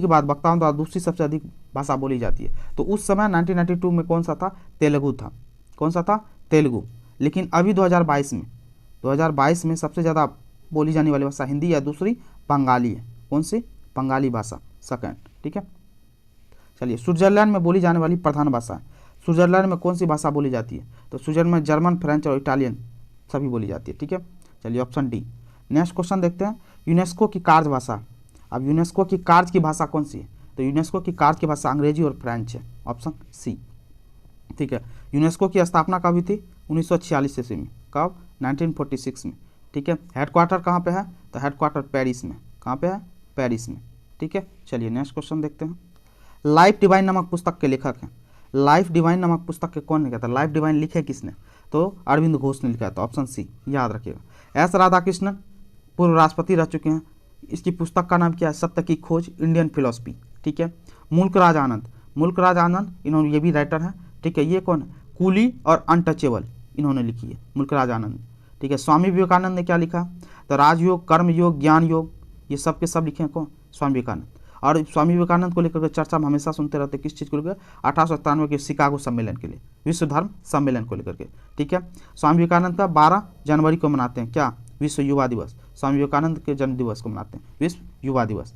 S1: के बाद वक्ताओं द्वारा दूसरी सबसे अधिक भाषा बोली जाती है। तो उस समय 1992 में कौन सा था? तेलुगु था। कौन सा था? तेलुगु। लेकिन अभी 2022 में सबसे ज़्यादा बोली जाने वाली भाषा हिंदी या दूसरी बंगाली है। कौन सी? बंगाली भाषा, सेकंड। ठीक है, चलिए। स्विट्जरलैंड में बोली जाने वाली प्रधान भाषा है। स्विट्जरलैंड में कौन सी भाषा बोली जाती है? तो स्विट्जरलैंड में जर्मन, फ्रेंच और इटालियन सभी बोली जाती है। ठीक है, चलिए ऑप्शन डी। नेक्स्ट क्वेश्चन देखते हैं। यूनेस्को की कार्य भाषा, अब यूनेस्को की कार्य की भाषा कौन सी है? तो यूनेस्को की कार्य की भाषा अंग्रेजी और फ्रेंच है, ऑप्शन सी। ठीक है, यूनेस्को की स्थापना कब हुई थी? 1946 ईस्वी में। कब? 1946 में। ठीक है, हेडक्वार्टर कहाँ पे है? तो हेडक्वार्टर पेरिस में। कहाँ पे है? पेरिस में। ठीक है, चलिए नेक्स्ट क्वेश्चन देखते हैं। लाइफ डिवाइन नामक पुस्तक के लेखक हैं। लाइफ डिवाइन नामक पुस्तक के कौन लिखा था? लाइफ डिवाइन लिखे किसने? तो अरविंद घोष ने लिखा था, ऑप्शन सी, याद रखिएगा। एस राधाकृष्णन पूर्व राष्ट्रपति रह चुके हैं। इसकी पुस्तक का नाम क्या है? सत्य की खोज, इंडियन फिलोसफी। ठीक है, मुल्कराज आनंद इन्होंने, ये भी राइटर हैं। ठीक है, ये कौन है? कूली और अनटचेबल इन्होंने लिखी है, मुल्कराज आनंद। ठीक है, स्वामी विवेकानंद ने क्या लिखा? तो राजयोग, कर्म योग, ज्ञान योग, ये सब के सब लिखे हैं कौन? स्वामी विवेकानंद। और स्वामी विवेकानंद को लेकर के चर्चा हम हमेशा सुनते रहते हैं, किस चीज़ को लेकर? 1897 के शिकागो सम्मेलन के लिए, विश्व धर्म सम्मेलन को लेकर के। ठीक है, स्वामी विवेकानंद का 12 जनवरी को मनाते हैं क्या? विश्व युवा दिवस। स्वामी विवेकानंद के जन्म दिवस को मनाते हैं विश्व युवा दिवस,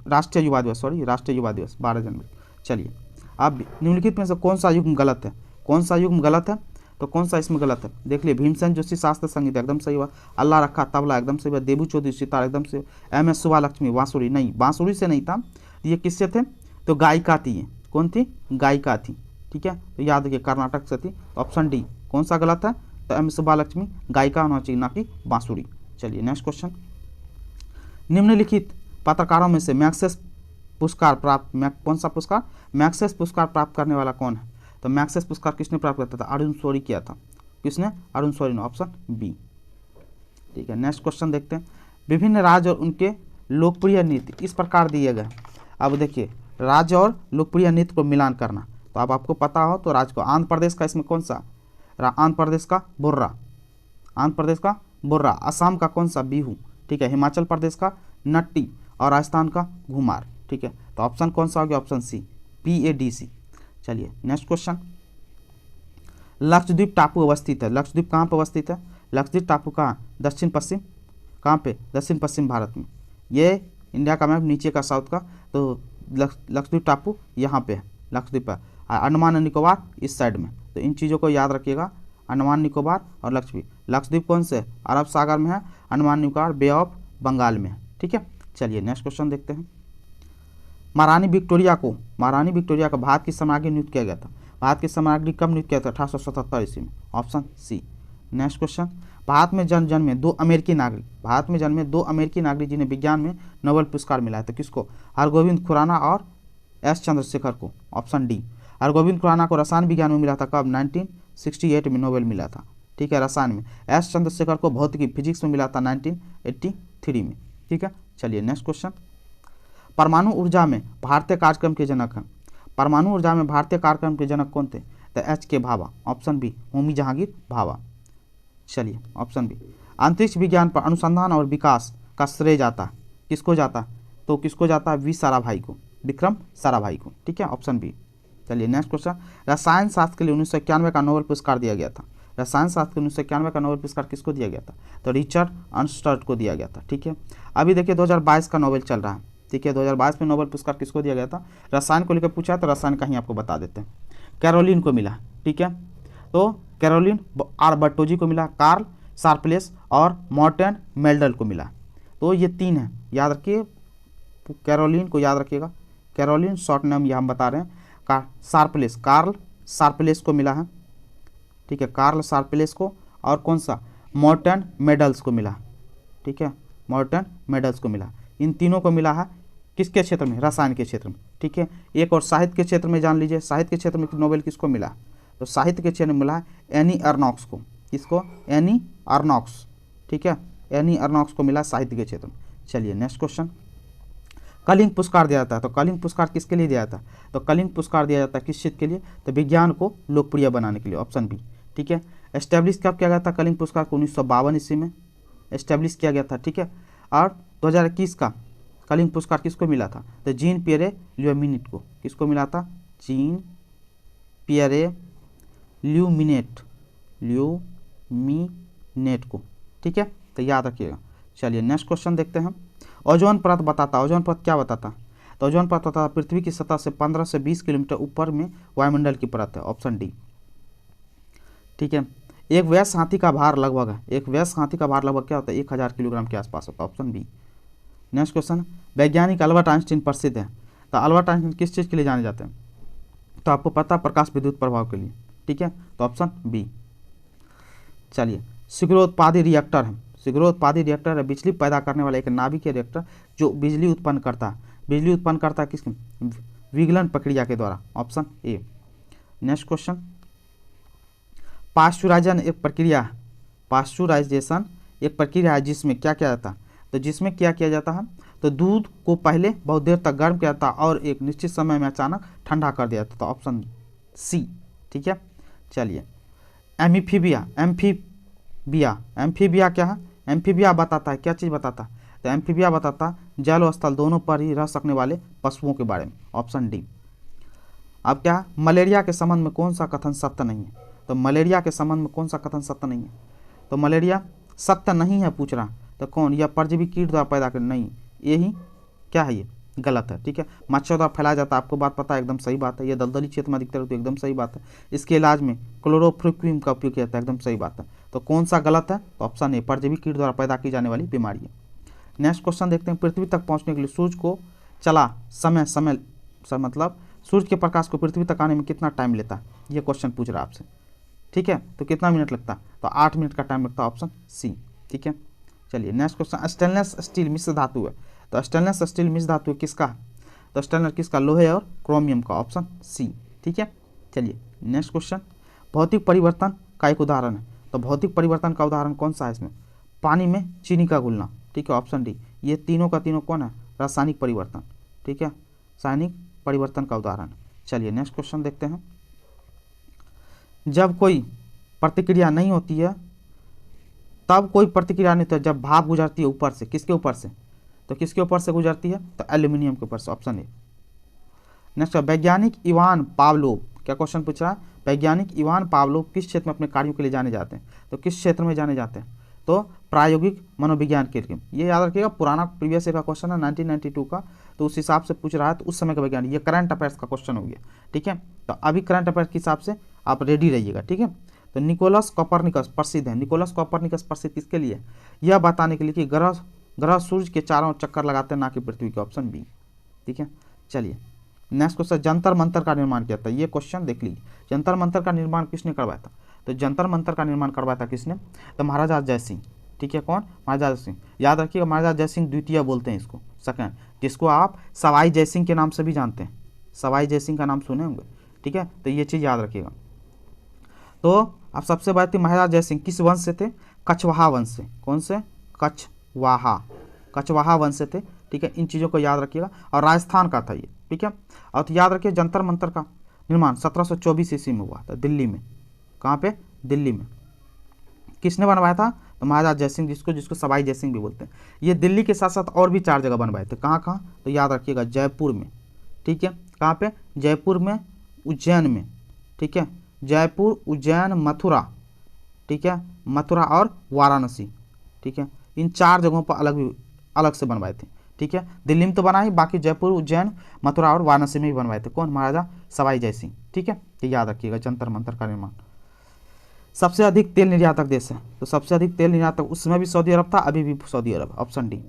S1: राष्ट्रीय युवा दिवस, सॉरी, राष्ट्रीय युवा दिवस 12 जनवरी। चलिए, अब निम्नलिखित में से कौन सा युग्म गलत है? कौन सा युग्म गलत है? तो कौन सा इसमें गलत है? देख लिए। भीमसेन जोशी शास्त्र संगीत एकदम सही हुआ। अल्लाह रखा तबला एकदम सही हुआ। देबू चौधरी सितार एकदम से। MS सुब्बालक्ष्मी बांसुरी, नहीं, बांसुरी से नहीं था। ये किससे थे? तो गायिका थी ये। कौन थी? गायिका थी। ठीक है, तो याद रखिए कर्नाटक से थी। तो ऑप्शन डी कौन सा गलत है? तो MS सुब्बालक्ष्मी गायिका होना चाहिए, ना कि बांसुरी। चलिए नेक्स्ट क्वेश्चन। निम्नलिखित पत्रकारों में से मैक्सेस पुरस्कार प्राप्त, कौन सा पुरस्कार? मैक्सेस पुरस्कार प्राप्त करने वाला कौन है? तो मैक्सेस पुरस्कार किसने प्राप्त किया था? अरुण शौरी किया था। किसने? अरुण शौरी ने, ऑप्शन बी। ठीक है, नेक्स्ट क्वेश्चन देखते हैं। विभिन्न राज्य और उनके लोकप्रिय नृत्य इस प्रकार दिए गए। अब देखिए, राज्य और लोकप्रिय नृत्य को मिलान करना। तो अब आपको पता हो तो राज्य को, आंध्र प्रदेश का इसमें कौन सा? आंध्र प्रदेश का बुर्रा, आंध्र प्रदेश का बुर्रा। असम का कौन सा? बिहू। ठीक है, हिमाचल प्रदेश का नट्टी और राजस्थान का घुमार। ठीक है, तो ऑप्शन कौन सा हो गया? Option C, PADC। चलिए नेक्स्ट क्वेश्चन। लक्षद्वीप टापू अवस्थित है। लक्षद्वीप कहाँ पर अवस्थित है? लक्षद्वीप टापू कहाँ? दक्षिण पश्चिम, कहाँ पे? दक्षिण पश्चिम भारत में। ये इंडिया का मैप नीचे का साउथ का, तो लक्षद्वीप टापू यहाँ पे है, लक्षद्वीप है। अंडमान और निकोबार इस साइड में। तो इन चीज़ों को याद रखिएगा, अंडमान निकोबार और लक्षद्वीप। लक्षद्वीप कौन से? अरब सागर में है। अंडमान निकोबार बे ऑफ बंगाल में है। ठीक है, चलिए नेक्स्ट क्वेश्चन देखते हैं। महारानी विक्टोरिया को भारत की सम्राज्ञी नियुक्त किया गया था। भारत की सम्राज्ञी कब नियुक्त किया था? 1877 ईस्वी में, option C. Next question. Bharat में जन्मे दो अमेरिकी नागरिक जिन्हें विज्ञान में नोबेल पुरस्कार मिला है। तो किसको? हरगोविंद खुराना और S चंद्रशेखर को, ऑप्शन डी। हरगोविंद खुराना को रसायन विज्ञान में मिला था कब? 1968 में नोबेल मिला था। ठीक है, रसायन में। S चंद्रशेखर को भौतिकी फिजिक्स में मिला था 1983 में। ठीक है, चलिए नेक्स्ट क्वेश्चन। परमाणु ऊर्जा में भारतीय कार्यक्रम के जनक हैं। परमाणु ऊर्जा में भारतीय कार्यक्रम के जनक कौन थे? तो HK Bhabha, option B, Homi Jehangir Bhabha. चलिए ऑप्शन बी। अंतरिक्ष विज्ञान पर अनुसंधान और विकास का श्रेय जाता है, किसको जाता है? तो किसको जाता है? V साराभाई को, विक्रम साराभाई को। ठीक है, ऑप्शन बी। चलिए नेक्स्ट क्वेश्चन। रसायन शास्त्र के लिए 1991 का नोबेल पुरस्कार दिया गया था। रसायन शास्त्र के 1991 का नोबेल पुरस्कार किसको दिया गया था? तो रिचर्ड अर्नस्ट को दिया गया था। ठीक है, अभी देखिए 2022 का नोबेल चल रहा है। ठीक है, 2022 में नोबेल पुरस्कार किसको दिया गया था? रसायन को लेकर पूछा है, तो रसायन का ही आपको बता देते हैं। कैरोलिन को मिला। ठीक है, तो कैरोलिन R बर्टोजी को मिला, कार्ल शार्पलेस और मॉर्टन मेल्डल को मिला। तो ये तीन है, याद रखिए। कैरोलिन को याद रखिएगा, कैरोलिन शॉर्ट नेम ये हम बता रहे हैं। कार्ल शार्पलेस को मिला है। ठीक है, कार्ल शार्पलेस को, और कौन सा? मॉर्टन मेडल्स को मिला। ठीक है, मॉर्टन मेडल्स को मिला। इन तीनों को मिला है किसके क्षेत्र में? रसायन के क्षेत्र में। ठीक है, एक और साहित्य के क्षेत्र में जान लीजिए, साहित्य के क्षेत्र में नोबेल किसको मिला? तो साहित्य के क्षेत्र में मिला है एनी अर्नॉक्स को। किसको? Any Ernaux. ठीक है, एनी अर्नॉक्स को मिला साहित्य के क्षेत्र में। चलिए नेक्स्ट क्वेश्चन। कलिंग पुरस्कार दिया जाता है, तो कलिंग पुरस्कार किसके लिए दिया जाता है? तो कलिंग पुरस्कार दिया जाता है किस क्षेत्र के लिए? तो विज्ञान को लोकप्रिय बनाने के लिए, ऑप्शन बी। ठीक है, एस्टेब्लिश कब किया गया था कलिंग पुरस्कार को? 1952 ईस्वी में एस्टेब्लिश किया गया था। ठीक है, और 2021 का कलिंग पुरस्कार किसको मिला था? तो जीन पियरे ल्यूमिनेट को। किसको मिला था? जीन पियरे ल्यूमिनेट को। ठीक है, तो याद रखिएगा। चलिए नेक्स्ट क्वेश्चन देखते हैं। ओजोन परत बताता, ओजोन परत क्या बताता? तो ओजोन परत बताता पृथ्वी की सतह से 15 से 20 किलोमीटर ऊपर में वायुमंडल की परत है, ऑप्शन डी। ठीक है, एक वयस्क हाथी का भार लगभग है, एक वयस्क हाथी का भार लगभग क्या होता है? 1000 किलोग्राम के आसपास होता है, ऑप्शन बी। नेक्स्ट क्वेश्चन, वैज्ञानिक अल्बर्ट आइंस्टीन प्रसिद्ध है, तो अल्बर्ट आइंस्टीन किस चीज़ के लिए जाने जाते हैं? तो आपको पता, प्रकाश विद्युत प्रभाव के लिए। ठीक है, तो ऑप्शन बी। चलिए, शीघ्रोत्पादी रिएक्टर है, शीघ्रोत्पादी रिएक्टर है बिजली पैदा करने वाला एक नाभिकीय रिएक्टर जो बिजली उत्पन्न करता है। बिजली उत्पन्न करता है किसके? विगलन प्रक्रिया के द्वारा, option A. Next question, pasteurisation एक प्रक्रिया है, पाश्चुराइजेशन एक प्रक्रिया है जिसमें क्या किया जाता है? तो जिसमें क्या किया जाता है? तो दूध को पहले बहुत देर तक गर्म किया जाता है और एक निश्चित समय में अचानक ठंडा कर दिया जाता है, तो ऑप्शन सी। ठीक है, चलिए, एम्फीबिया, एम्फीबिया क्या है? एम्फीबिया बताता है क्या चीज़ बताता है? तो एम्फीबिया बताता है जल और स्थल दोनों पर ही रह सकने वाले पशुओं के बारे में, ऑप्शन डी। अब क्या है? मलेरिया के संबंध में कौन सा कथन सत्य नहीं है? तो मलेरिया के संबंध में कौन सा कथन सत्य नहीं है? तो मलेरिया सत्य नहीं है पूछ रहा, तो कौन? यह परजीवी कीट द्वारा पैदा कर, नहीं, यही क्या है? ये गलत है। ठीक है, मच्छर द्वारा फैलाया जाता है, आपको बात पता है, एकदम सही बात है। ये दलदली क्षेत्र में अधिकतर होती है, एकदम सही बात है। इसके इलाज में क्लोरोफ्लोक्विन का उपयोग किया जाता है, एकदम सही बात है। तो कौन सा गलत है? तो ऑप्शन ए, परजीवी कीट द्वारा पैदा की जाने वाली बीमारी है। नेक्स्ट क्वेश्चन देखते हैं। पृथ्वी तक पहुंचने के लिए सूर्य को चला समय मतलब सूर्य के प्रकाश को पृथ्वी तक आने में कितना टाइम लेता है? ये क्वेश्चन पूछ रहा है आपसे। ठीक है, तो कितना मिनट लगता है? तो 8 मिनट का टाइम लगता है, ऑप्शन सी। ठीक है, चलिए नेक्स्ट क्वेश्चन, स्टेनलेस स्टील मिश्र धातु है, तो स्टेनलेस स्टील मिश्र धातु किसका है? तो स्टेनलेस किसका? लोहे और क्रोमियम का, ऑप्शन सी। ठीक है, चलिए नेक्स्ट क्वेश्चन, भौतिक परिवर्तन का एक उदाहरण है, तो भौतिक परिवर्तन का उदाहरण कौन सा है इसमें? पानी में चीनी का घुलना। ठीक है, ऑप्शन डी। ये तीनों का तीनों कौन है? रासायनिक परिवर्तन। ठीक है, रासायनिक परिवर्तन का उदाहरण। चलिए नेक्स्ट क्वेश्चन देखते हैं। जब कोई प्रतिक्रिया नहीं होती है तब कोई प्रतिक्रिया नहीं होती है जब भाप गुजरती है ऊपर से, किसके ऊपर से? तो किसके ऊपर से गुजरती है? तो एल्यूमिनियम के ऊपर से, ऑप्शन ए। नेक्स्ट, वैज्ञानिक इवान पावलोव, क्या क्वेश्चन पूछ रहा है? वैज्ञानिक इवान पावलोव किस क्षेत्र में अपने कार्यों के लिए जाने जाते हैं? तो किस क्षेत्र में जाने जाते हैं? तो प्रायोगिक मनोविज्ञान के लिए। ये याद रखिएगा, पुराना प्रीवियस ईयर का क्वेश्चन है 1992 का, तो उस हिसाब से पूछ रहा है, तो उस समय का वैज्ञानिक, ये करंट अफेयर्स का क्वेश्चन हो गया। ठीक है, तो अभी करंट अफेयर्स के हिसाब से आप रेडी रहिएगा। ठीक है, तो निकोलस कोपरनिकस प्रसिद्ध है, निकोलस कोपरनिकस प्रसिद्ध किसके लिए? यह बताने के लिए कि ग्रह सूर्य के चारों चक्कर लगाते हैं, ना कि पृथ्वी के, ऑप्शन बी। ठीक है, चलिए नेक्स्ट क्वेश्चन, जंतर मंतर का निर्माण किया था, ये क्वेश्चन देख लीजिए। जंतर मंतर का निर्माण किसने करवाया था? तो जंतर मंतर का निर्माण करवाया था किसने? तो महाराजा जय सिंह। ठीक है, कौन? महाराजा जय सिंह। याद रखिएगा, महाराजा जय सिंह द्वितीय बोलते हैं इसको, सेकंड, जिसको आप सवाई जय सिंह के नाम से भी जानते हैं, सवाई जय सिंह का नाम सुने होंगे। ठीक है, तो ये चीज़ याद रखिएगा। तो अब सबसे बात थी, महाराजा जय सिंह किस वंश से थे? कछवाहा वंश से। कौन से? कछवाहा वंश से थे। ठीक है, इन चीज़ों को याद रखिएगा। और राजस्थान का था ये। ठीक है, और तो याद रखिए, जंतर मंतर का निर्माण 1724 ईस्वी में हुआ था, दिल्ली में। कहाँ पे? दिल्ली में। किसने बनवाया था? तो महाराजा जय सिंह, जिसको सवाई जय सिंह भी बोलते हैं। ये दिल्ली के साथ साथ और भी 4 जगह बनवाए थे। कहाँ कहाँ? तो याद रखिएगा, जयपुर में। ठीक है, कहाँ पे? जयपुर में, उज्जैन में। ठीक है, जयपुर, उज्जैन, मथुरा। ठीक है, मथुरा और वाराणसी। ठीक है, इन 4 जगहों पर अलग से बनवाए थे। ठीक है, दिल्ली में तो बना ही, बाकी जयपुर, उज्जैन, मथुरा और वाराणसी में भी बनवाए थे। कौन? महाराजा सवाई जय सिंह। ठीक है, ये याद रखिएगा, जंतर मंतर का निर्माण। सबसे अधिक तेल निर्यातक देश है, तो सबसे अधिक तेल निर्यातक उस समय भी सऊदी अरब था, अभी भी सऊदी अरब, ऑप्शन डी।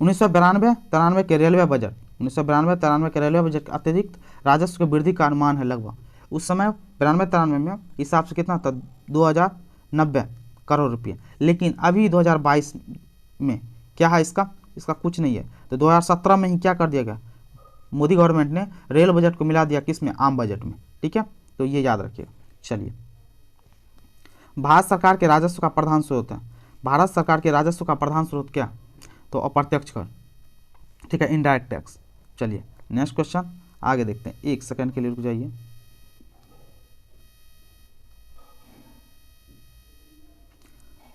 S1: 1992-93 के रेलवे बजट, 1992-93 के रेलवे बजट अतिरिक्त राजस्व की वृद्धि का अनुमान है लगभग। उस समय 92-93 में हिसाब से कितना था? 2090 करोड़ रुपये। लेकिन अभी 2022 में क्या है इसका कुछ नहीं है। तो 2017 में ही क्या कर दिया गया, मोदी गवर्नमेंट ने रेल बजट को मिला दिया किस में, आम बजट में। ठीक है, तो ये याद रखिएगा। चलिए, भारत सरकार के राजस्व का प्रधान स्रोत है, भारत सरकार के राजस्व का प्रधान स्रोत क्या, तो अप्रत्यक्ष कर। ठीक है, इनडायरेक्ट टैक्स। चलिए नेक्स्ट क्वेश्चन आगे देखते हैं, 1 सेकंड के लिए रुक जाइए।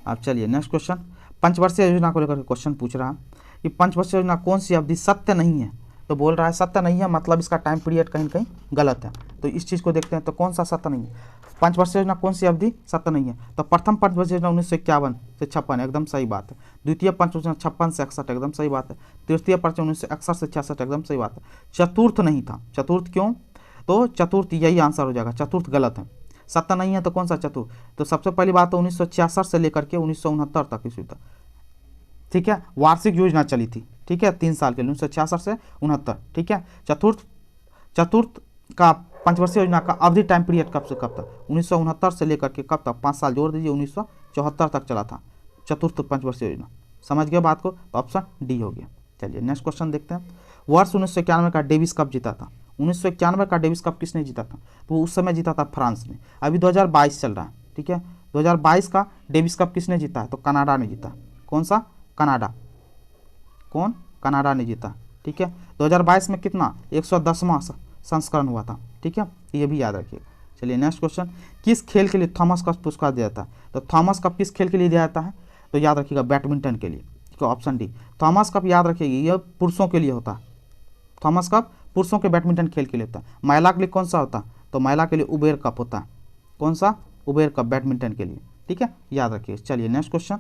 S1: अब चलिए नेक्स्ट क्वेश्चन, पंचवर्षीय योजना को लेकर क्वेश्चन पूछ रहा है कि पंचवर्षीय योजना कौन सी अवधि सत्य नहीं है, तो बोल रहा है सत्य नहीं है, मतलब इसका टाइम पीरियड कहीं ना कहीं गलत है। तो इस चीज़ को देखते हैं, तो कौन सा सत्य नहीं है, पंचवर्षीय योजना कौन सी अवधि सत्य नहीं है, तो प्रथम पंचवर्षीय योजना 1951 से 56 एकदम सही बात है, द्वितीय पंचवर्षीय योजना 56 से 61 एकदम सही बात है, तृतीय पंचवर्षीय 1961 से 66 एकदम सही बात है, चतुर्थ नहीं था, चतुर्थ क्यों, तो चतुर्थ यही आंसर हो जाएगा, चतुर्थ गलत है, सत्य नहीं है तो कौन सा चतुर्थ, तो सबसे पहली बात तो 1966 से लेकर के 1969 तक ईस्वी तक, ठीक है, वार्षिक योजना चली थी। ठीक है, 3 साल के लिए 1966 से 69। ठीक है, चतुर्थ का पंचवर्षीय योजना का अवधि टाइम पीरियड कब से कब तक, 1969 से लेकर के कब तक, 5 साल जोड़ दीजिए, 1974 तक चला था चतुर्थ पंचवर्षीय योजना। समझ गए बात को, तो ऑप्शन डी हो गया। चलिए नेक्स्ट क्वेश्चन देखते हैं, वर्ष 1991 का डेविस कप जीता था, 1991 का डेविस कप किसने जीता था, तो वो उस समय जीता था फ्रांस ने। अभी 2022 चल रहा है। ठीक है, 2022 का डेविस कप किसने जीता है, तो कनाडा ने जीता। कौन सा, कनाडा, कौन, कनाडा ने जीता। ठीक है, 2022 में कितना, 110वां संस्करण हुआ था। ठीक है, ये भी याद रखिए। चलिए नेक्स्ट क्वेश्चन, किस खेल के लिए थॉमस कप पुरस्कार दिया जाता है, तो थॉमस कप किस खेल के लिए दिया जाता है, तो याद रखिएगा बैडमिंटन के लिए। ठीक है, ऑप्शन डी। थॉमस कप याद रखिएगा, यह पुरुषों के लिए होता है, थॉमस कप पुरुषों के बैडमिंटन खेल के लिए होता है। महिला के लिए कौन सा होता है, तो महिला के लिए उबेर कप होता है। कौन सा, उबेर कप बैडमिंटन के लिए। ठीक है, याद रखिए। चलिए नेक्स्ट क्वेश्चन,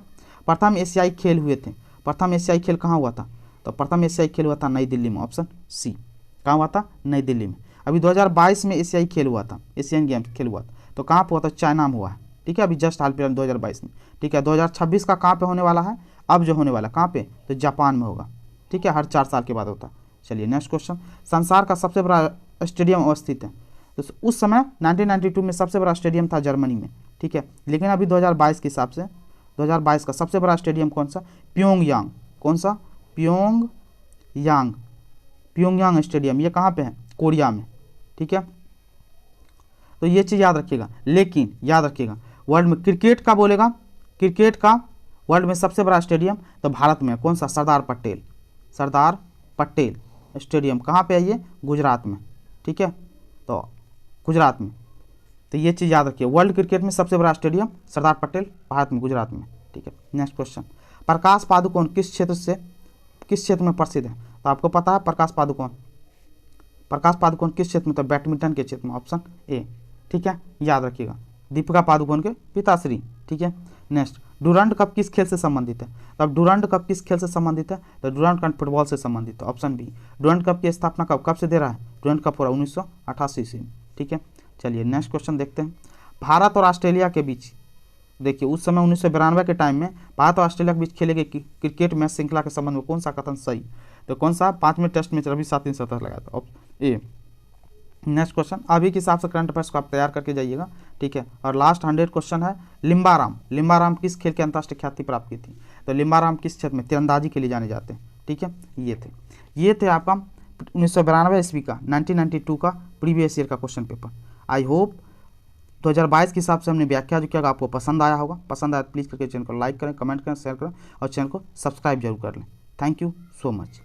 S1: प्रथम एशियाई खेल हुए थे, प्रथम एशियाई खेल कहाँ हुआ था, तो प्रथम एशियाई खेल हुआ था नई दिल्ली में, ऑप्शन सी। कहाँ हुआ था, नई दिल्ली में। अभी 2022 में एशियाई खेल हुआ था, एशियन गेम्स खेल हुआ था, तो कहाँ पे हुआ था, चाइना में हुआ है। ठीक है, अभी जस्ट हाल फिलहाल 2022 में। ठीक है, 2026 का कहाँ पे होने वाला है, अब जो होने वाला कहाँ पे, तो जापान में होगा। ठीक है, हर 4 साल के बाद होता है। चलिए नेक्स्ट क्वेश्चन, संसार का सबसे बड़ा स्टेडियम अवस्थित है, तो उस समय 1992 में सबसे बड़ा स्टेडियम था जर्मनी में। ठीक है, लेकिन अभी 2022 के हिसाब से 2022 का सबसे बड़ा स्टेडियम कौन सा, प्योंगयांग। कौन सा, प्योंगयांग स्टेडियम, ये कहाँ पे है, कोरिया में। ठीक है, तो ये चीज़ याद रखिएगा। लेकिन याद रखिएगा, वर्ल्ड में क्रिकेट का बोलेगा, क्रिकेट का वर्ल्ड में सबसे बड़ा स्टेडियम तो भारत में कौन सा, सरदार पटेल स्टेडियम कहाँ पे है, ये गुजरात में। ठीक है, तो गुजरात में, तो ये चीज़ याद रखिए, वर्ल्ड क्रिकेट में सबसे बड़ा स्टेडियम सरदार पटेल, भारत में, गुजरात में। ठीक है, नेक्स्ट क्वेश्चन, प्रकाश पादुकोण किस क्षेत्र में प्रसिद्ध है, तो आपको पता है प्रकाश पादुकोण किस क्षेत्र में, तो बैडमिंटन के क्षेत्र में, ऑप्शन ए। ठीक है, याद रखिएगा, दीपिका पादुकोण के पिताश्री। ठीक है, नेक्स्ट, डुरंड कप किस खेल से संबंधित है, तो अब डुरंड कप किस खेल से संबंधित है, तो डुरंड कप फुटबॉल से संबंधित है, ऑप्शन बी। डुरंड कप की स्थापना कब से दे रहा है, डुरंड कप हो रहा है 1988 ईस्वी में। ठीक है, चलिए नेक्स्ट क्वेश्चन देखते हैं, भारत और ऑस्ट्रेलिया के बीच, देखिए उस समय 1992 के टाइम में भारत और ऑस्ट्रेलिया के बीच खेले गए क्रिकेट मैच श्रृंखला के संबंध में कौन सा कथन सही, तो कौन सा, 5वें टेस्ट मैच रवि शास्त्री ने शतक लगाया था, ए। नेक्स्ट क्वेश्चन, अभी के हिसाब से करंट अफेयर्स को आप तैयार करके जाइएगा। ठीक है, और लास्ट 100 क्वेश्चन है, लिम्बाराम किस खेल के अंतर्राष्ट्रीय ख्याति प्राप्त की थी, तो लिम्बाराम किस क्षेत्र में, तीरंदाजी के लिए जाने जाते हैं। ठीक है, ये थे आपका 1992 ईस्वी का 1992 का प्रीवियस ईयर का क्वेश्चन पेपर। आई होप 2022 के हिसाब से हमने व्याख्या जो किया आपको पसंद आया होगा। पसंद आया तो प्लीज़ करके चैनल को लाइक करें, कमेंट करें, शेयर करें और चैनल को सब्सक्राइब जरूर कर लें। Thank you so much.